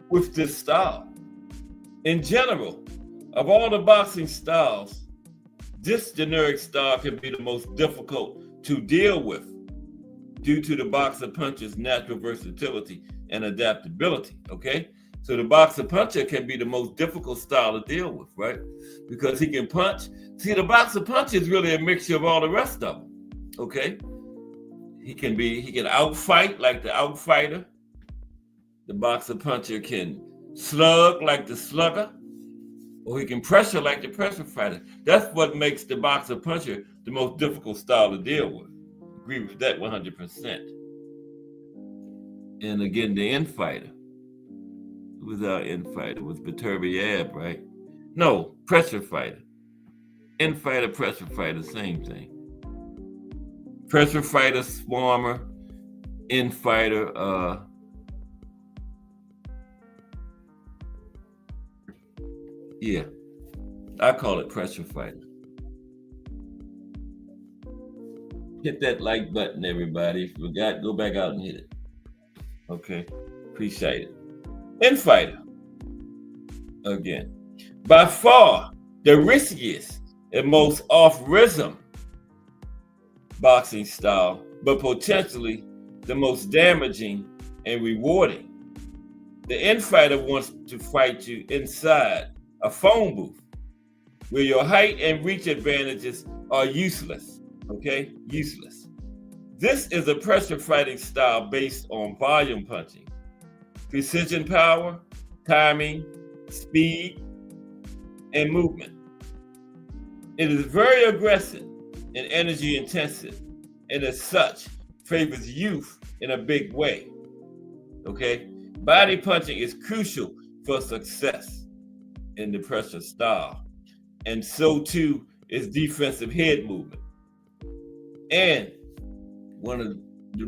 S2: with this style. In general, of all the boxing styles, This generic style can be the most difficult to deal with due to the boxer puncher's natural versatility and adaptability, okay? So the boxer puncher can be the most difficult style to deal with, right? Because he can punch. See, the boxer puncher is really a mixture of all the rest of them, okay? He can outfight like the outfighter. The boxer puncher can slug like the slugger, or he can pressure like the pressure fighter. That's what makes the boxer puncher the most difficult style to deal with. Agree with that 100%. And again, the infighter. Who was our infighter? It was Beterbiev, right? No, pressure fighter. Infighter, pressure fighter, same thing. Pressure fighter, Swarmer. Infighter, yeah, I call it pressure fighter. Hit that like button, everybody. If you forgot, go back out and hit it. Okay, appreciate it. Infighter, again, by far the riskiest and most off-rhythm boxing style, but potentially the most damaging and rewarding. The infighter wants to fight you inside a phone booth where your height and reach advantages are useless, okay? Useless. This is a pressure fighting style based on volume punching, precision power, timing, speed, and movement. It is very aggressive and energy intensive, and as such, favors youth in a big way, okay? Body punching is crucial for success in the pressure style, and so too is defensive head movement. And one of the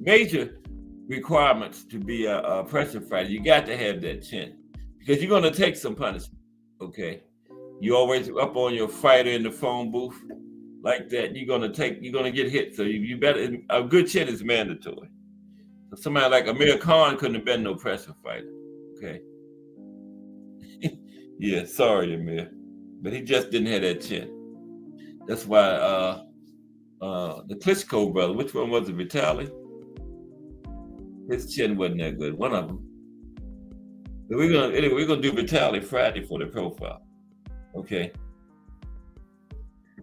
S2: major requirements to be a pressure fighter, you got to have that chin, because you're going to take some punishment, okay? You always up on your fighter in the phone booth like that, you're going to get hit. So you better, a good chin is mandatory. So somebody like Amir Khan couldn't have been no pressure fighter, okay? Yeah, sorry, Amir, but he just didn't have that chin. That's why the Klitschko brother, which one was it, Vitaly? His chin wasn't that good, one of them. But we're gonna do Vitaly Friday for the profile, okay?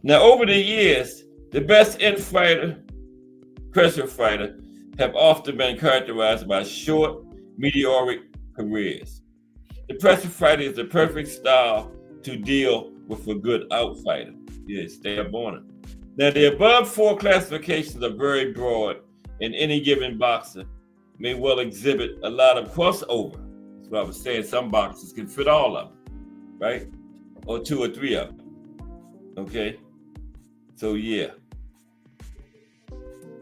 S2: Now, over the years, the best in-fighter, pressure fighter, have often been characterized by short, meteoric careers. The pressure fighter is the perfect style to deal with a good outfighter. Yes, they are born it. Now, the above four classifications are very broad, and any given boxer may well exhibit a lot of crossover. That's what I was saying. Some boxers can fit all of them, right? Or two or three of them, okay? So, yeah.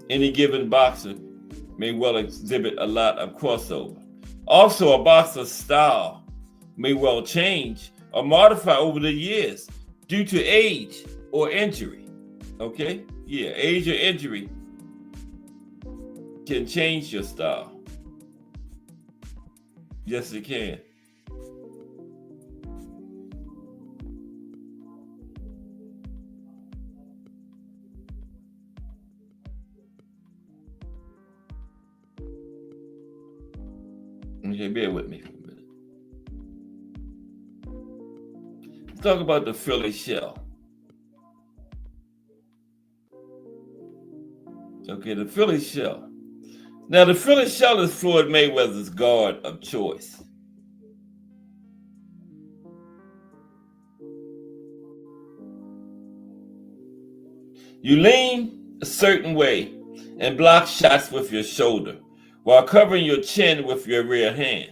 S2: Any given boxer may well exhibit a lot of crossover. Also, a boxer's style may well change or modify over the years due to age or injury, okay? Yeah, age or injury can change your style. Yes, it can. Okay, bear with me for a minute. Let's talk about the Philly shell. Okay, the Philly shell. Now, the Philly shell is Floyd Mayweather's guard of choice. You lean a certain way and block shots with your shoulder while covering your chin with your rear hand.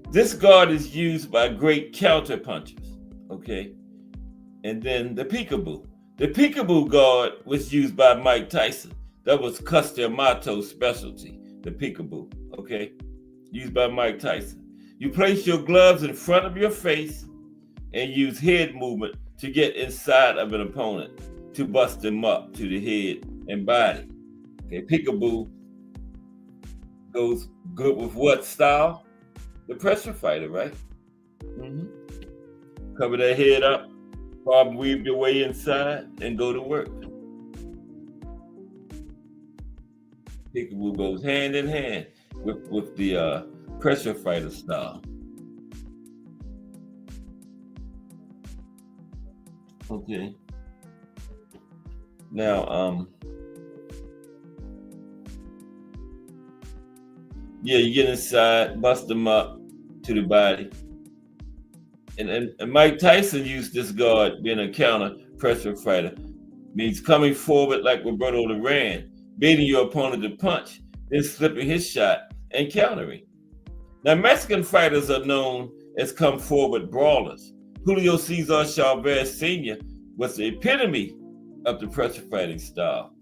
S2: This guard is used by great counter punchers, okay? And then the peekaboo. The peekaboo guard was used by Mike Tyson. That was Custer Amato's specialty, the peekaboo, okay? Used by Mike Tyson. You place your gloves in front of your face and use head movement to get inside of an opponent to bust them up to the head and body. Okay, peekaboo goes good with what style? The pressure fighter, right? Cover that head up Bob weave your way inside and go to work. Peekaboo goes hand in hand with the pressure fighter style. Okay. Now, yeah, you get inside, bust them up to the body. And Mike Tyson used this guard being a counter pressure fighter. Means coming forward like Roberto Duran, baiting your opponent to punch, then slipping his shot and countering. Now, Mexican fighters are known as come forward brawlers. Julio Cesar Chavez Sr. was the epitome of the pressure fighting style.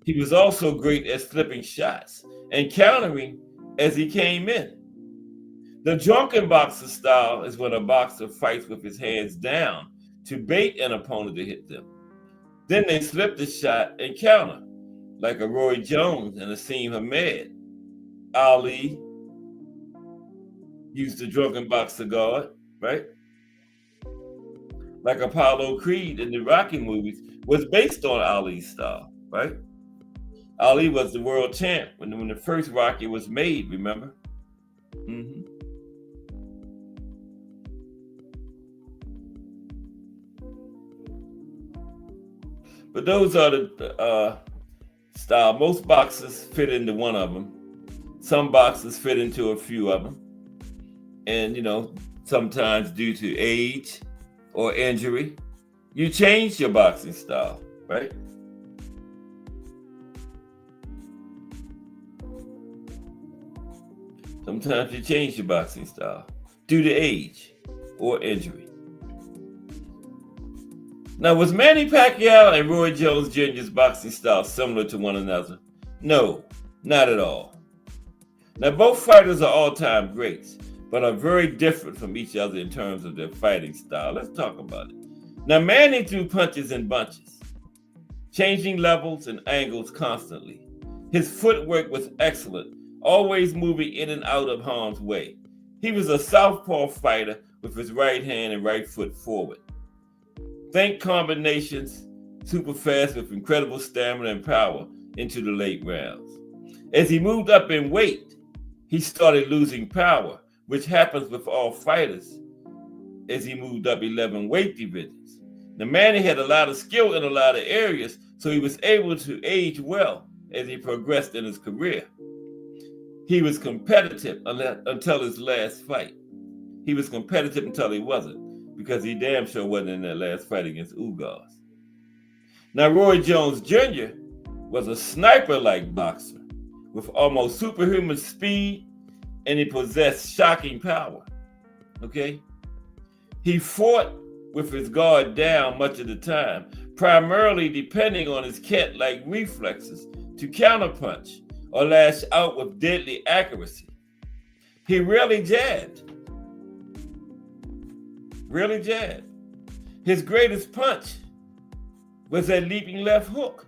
S2: He was also great at slipping shots and countering as he came in. The drunken boxer style is when a boxer fights with his hands down to bait an opponent to hit them. Then they slip the shot and counter, like a Roy Jones and Asim Hamed. Ali used the drunken boxer guard, right? Like Apollo Creed in the Rocky movies was based on Ali's style, right? Ali was the world champ when the first Rocky was made, remember? Mm-hmm. But those are the style. Most boxers fit into one of them. Some boxers fit into a few of them. And, sometimes due to age or injury, you change your boxing style, right? Sometimes you change your boxing style due to age or injury. Now, was Manny Pacquiao and Roy Jones Jr.'s boxing style similar to one another? No, not at all. Now, both fighters are all-time greats, but are very different from each other in terms of their fighting style. Let's talk about it. Now, Manny threw punches in bunches, changing levels and angles constantly. His footwork was excellent, always moving in and out of harm's way. He was a southpaw fighter with his right hand and right foot forward. Think combinations, super fast with incredible stamina and power into the late rounds. As he moved up in weight, he started losing power, which happens with all fighters as he moved up 11 weight divisions. Now, Manny had a lot of skill in a lot of areas, so he was able to age well as he progressed in his career. He was competitive until his last fight. He was competitive until he wasn't, because he damn sure wasn't in that last fight against Ugas. Now, Roy Jones Jr. was a sniper-like boxer with almost superhuman speed, and he possessed shocking power, okay? He fought with his guard down much of the time, primarily depending on his cat-like reflexes to counterpunch or lash out with deadly accuracy. He rarely jabbed. Really jabbed. His greatest punch was that leaping left hook,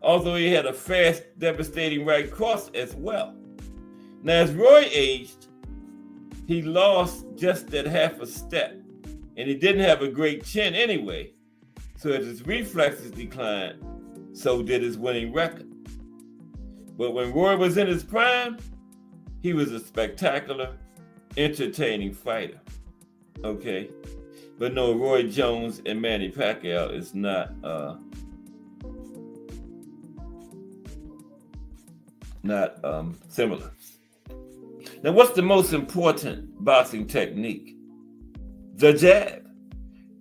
S2: although he had a fast, devastating right cross as well. Now, as Roy aged, he lost just that half a step, and he didn't have a great chin anyway, so as his reflexes declined, so did his winning record. But when Roy was in his prime, he was a spectacular, entertaining fighter. Okay, but no, Roy Jones and Manny Pacquiao is not similar. Now, what's the most important boxing technique? The jab.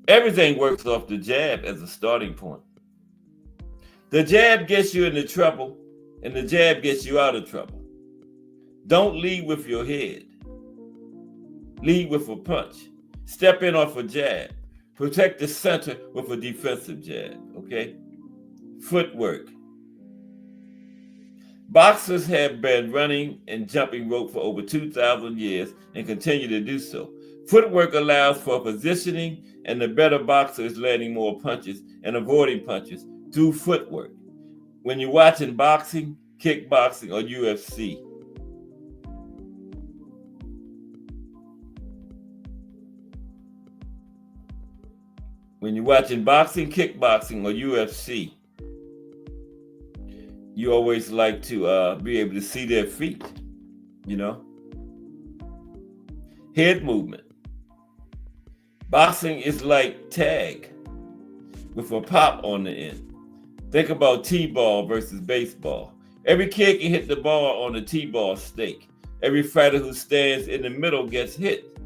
S2: Everything works off the jab as a starting point. The jab gets you into trouble, and the jab gets you out of trouble. Don't lead with your head. Lead with a punch. Step in off a jab. Protect the center with a defensive jab, okay? Footwork. Boxers have been running and jumping rope for over 2,000 years and continue to do so. Footwork allows for positioning, and the better boxer is landing more punches and avoiding punches through footwork. When you're watching boxing, kickboxing, or UFC, when you're watching boxing, kickboxing, or UFC, you always like to be able to see their feet, you know? Head movement. Boxing is like tag with a pop on the end. Think about T-ball versus baseball. Every kid can hit the ball on the T-ball stake. Every fighter who stands in the middle gets hit.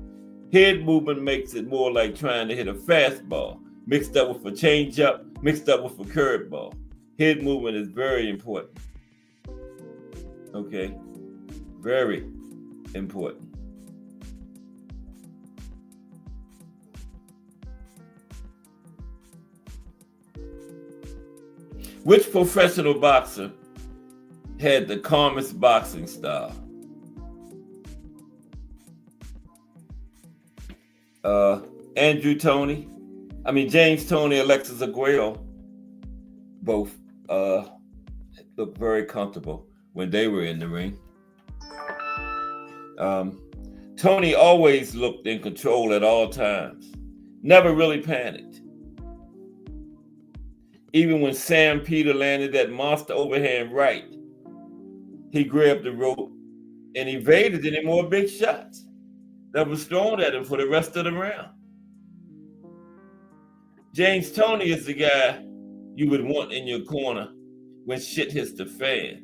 S2: Head movement makes it more like trying to hit a fastball, mixed up with a changeup, mixed up with a curveball. Head movement is very important. Okay? Very important. Which professional boxer had the calmest boxing style? James Toney, Alexis Aguero, both looked very comfortable when they were in the ring. Tony always looked in control at all times, never really panicked. Even when Sam Peter landed that monster overhand right, he grabbed the rope and evaded any more big shots that was thrown at him for the rest of the round. James Toney is the guy you would want in your corner when shit hits the fan.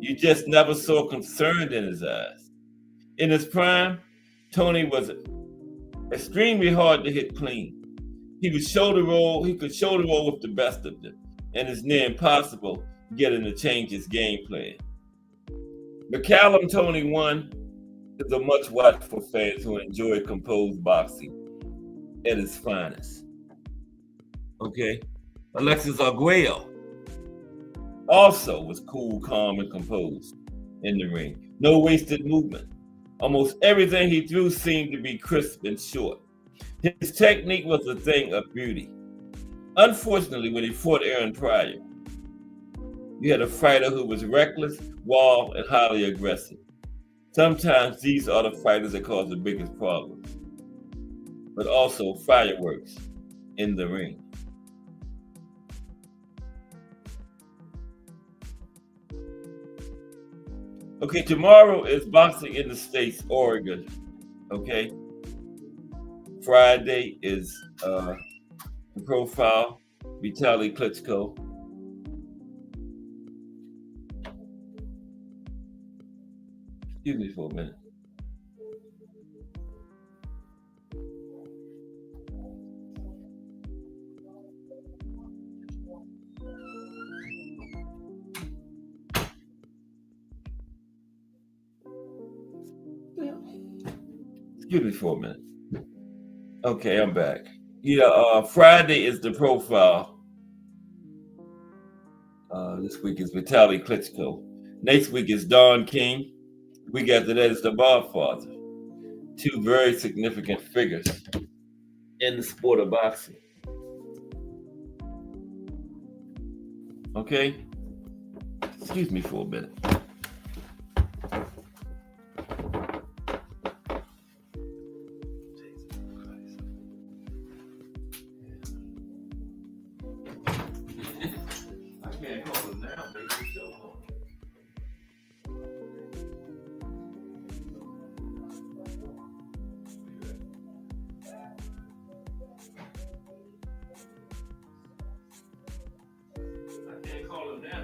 S2: You just never saw concern in his eyes. In his prime, Toney was extremely hard to hit clean. He could shoulder roll with the best of them, and it's near impossible getting to change his game plan. McCallum Toney 1 is a much watched for fans who enjoy composed boxing at its finest. Okay, Alexis Aguero also was cool, calm, and composed in the ring. No wasted movement. Almost everything he threw seemed to be crisp and short. His technique was a thing of beauty. Unfortunately, when he fought Aaron Pryor, you had a fighter who was reckless, wild, and highly aggressive. Sometimes these are the fighters that cause the biggest problems, but also fireworks in the ring. Okay, tomorrow is Boxing in the States, Oregon. Okay. Friday is the profile, Vitaly Klitschko. Excuse me for a minute. Excuse me for a minute. Okay, I'm back. Friday is the profile. This week is Vitaly Klitschko. Next week is Don King. Week after that is the Godfather. Two very significant figures in the sport of boxing. Okay? Excuse me for a minute.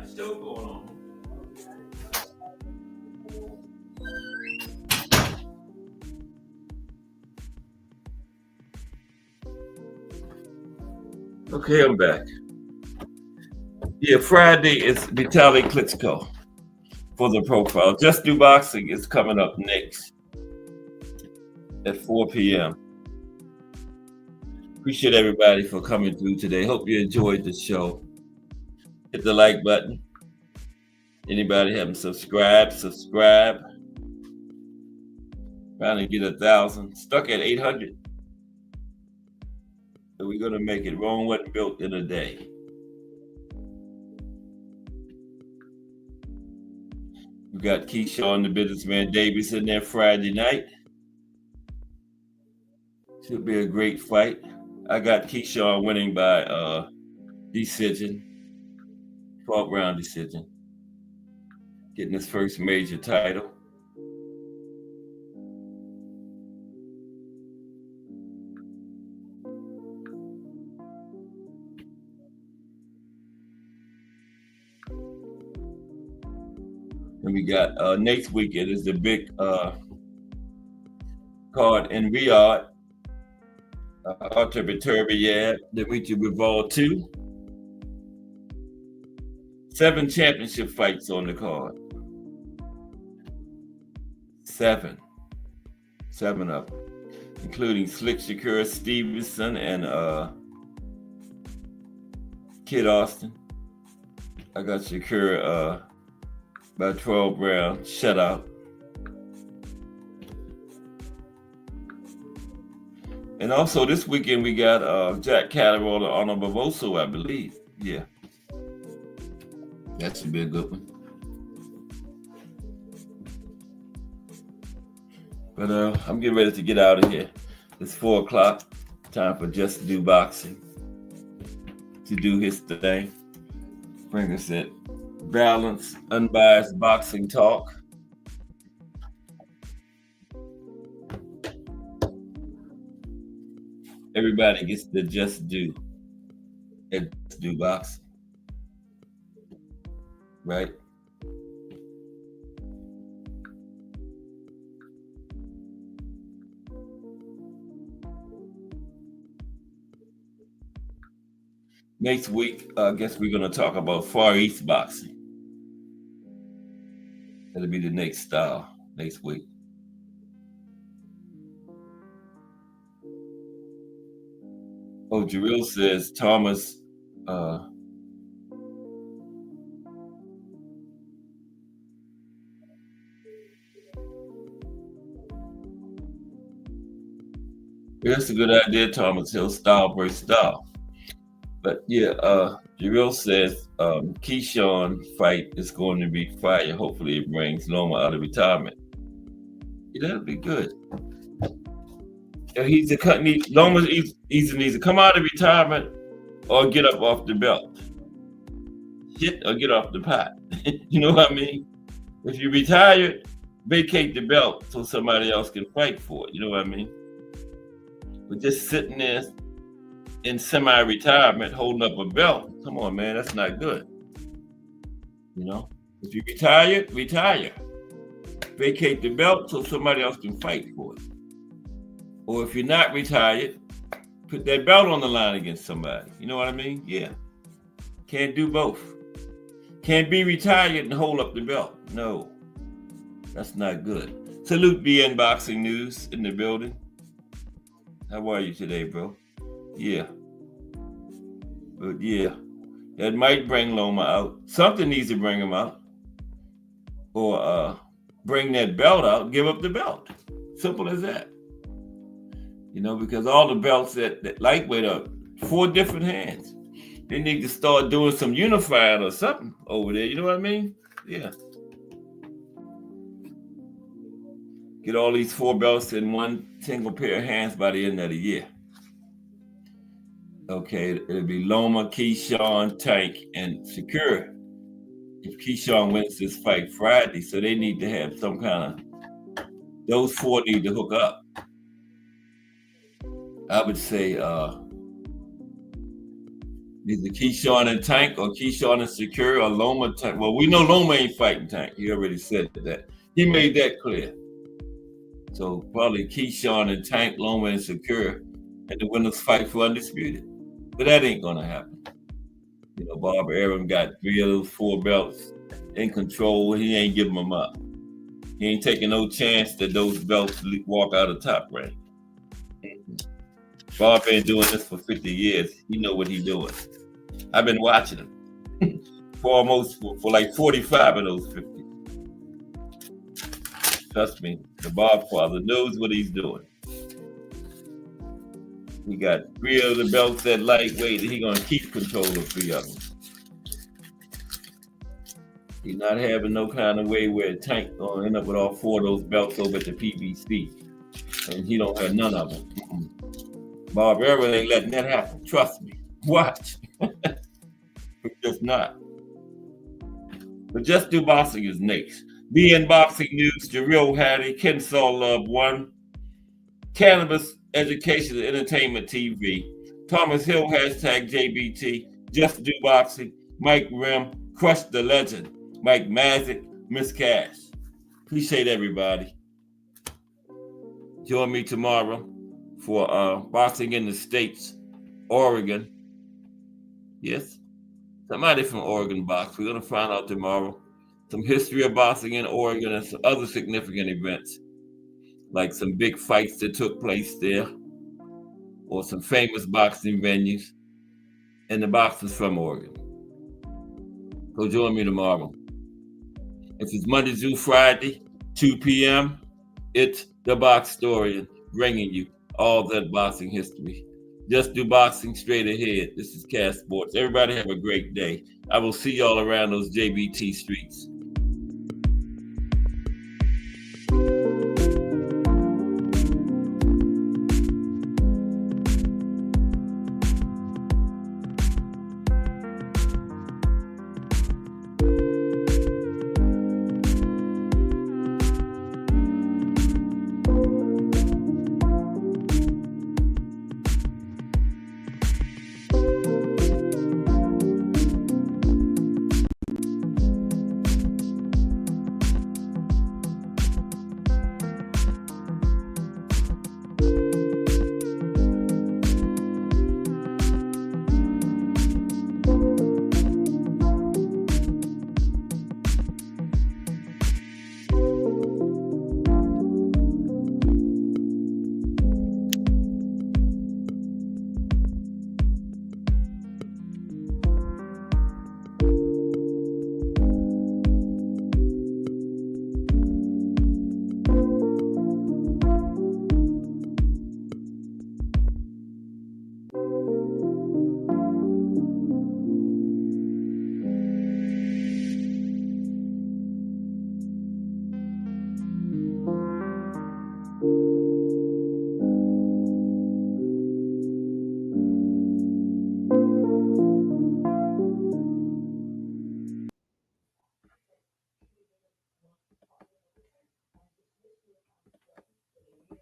S2: Still going on. Okay, I'm back. Yeah, Friday is Vitaly Klitschko for the profile. Just Do Boxing is coming up next at 4 p.m. Appreciate everybody for coming through today. Hope you enjoyed the show. Hit the like button. Anybody haven't subscribed, subscribe. Trying to get 1,000. Stuck at 800. So we're going to make it. Rome wasn't built in a day. We got Keyshawn, the businessman Davis, in there Friday night. Should be a great fight. I got Keyshawn winning by decision, 12th round decision, getting his first major title. And we got next weekend is the big card in Riyadh. Artur Beterbiev, Dimitri Bivol 2. 7 championship fights on the card. 7 of them, including Slick Shakur Stevenson and Kid Austin. I got Shakur by 12 round shutout. And also this weekend we got Jack Catterall and Arnold Barbosa, I believe. Yeah. That should be a good one. But I'm getting ready to get out of here. It's 4 o'clock. Time for Just Do Boxing to do his thing. Bring us that balanced, unbiased boxing talk. Everybody gets to just do boxing, right? Next week, I guess we're going to talk about Far East boxing. That'll be the next style next week. Oh, Jarrell says Thomas that's a good idea, Thomas Hill, style versus style. But yeah, Jarrell says Keyshawn fight is going to be fire. Hopefully it brings Loma out of retirement. Yeah, that'll be good. He's a Loma either needs to come out of retirement or get up off the belt. Hit or get off the pot. You know what I mean? If you retired, vacate the belt so somebody else can fight for it. You know what I mean? But just sitting there in semi-retirement holding up a belt, come on, man, that's not good. You know? If you retired, retire. Vacate the belt so somebody else can fight for it. Or if you're not retired, put that belt on the line against somebody. You know what I mean? Yeah. Can't do both. Can't be retired and hold up the belt. No. That's not good. Salute BN Boxing News in the building. How are you today, bro? Yeah. But yeah, that might bring Loma out. Something needs to bring him out. Or bring that belt out, give up the belt. Simple as that. You know, because all the belts that lightweight are 4 different hands. They need to start doing some unifying or something over there. You know what I mean? Yeah. Get all these 4 belts in one single pair of hands by the end of the year. Okay, it'll be Loma, Keyshawn, Tank, and Shakur. If Keyshawn wins this fight Friday, so they need to have some kind of, those 4 need to hook up. I would say either Keyshawn and Tank or Keyshawn and Shakur or Loma Tank. Well, we know Loma ain't fighting Tank. He already said that. He made that clear. So probably Keyshawn and Tank, Loma and Shakur, and the winners fight for undisputed. But that ain't gonna happen. You know, Bob Arum got 3 of those 4 belts in control. He ain't giving them up. He ain't taking no chance that those belts walk out of top rank. Bob been doing this for 50 years. He know what he's doing. I've been watching him for like 45 of those 50. Trust me, the Bob father knows what he's doing. He got 3 of the belts at lightweight, and he's gonna keep control of 3 of them. He's not having no kind of way where Tank gonna end up with all 4 of those belts over at the PBC, and he don't have none of them. Barbarella ain't letting that happen. Trust me. Watch. It's just not. But Just Do Boxing is next. BN Boxing News, Jarrell Hattie, Kensaw Love 1, Cannabis Education and Entertainment TV, Thomas Hill, hashtag JBT, Just Do Boxing, Mike Rim, Crush the Legend, Mike Mazik, Miss Cash. Appreciate everybody. Join me tomorrow for Boxing in the States, Oregon. Yes, somebody from Oregon box. We're going to find out tomorrow some history of boxing in Oregon and some other significant events, like some big fights that took place there, or some famous boxing venues, and the boxers from Oregon. So join me tomorrow. If it's Monday through Friday, 2 p.m., it's The Boxtorian bringing you all that boxing history. Just Do Boxing straight ahead. This is Cash Sports. Everybody have a great day. I will see y'all around those JBT streets.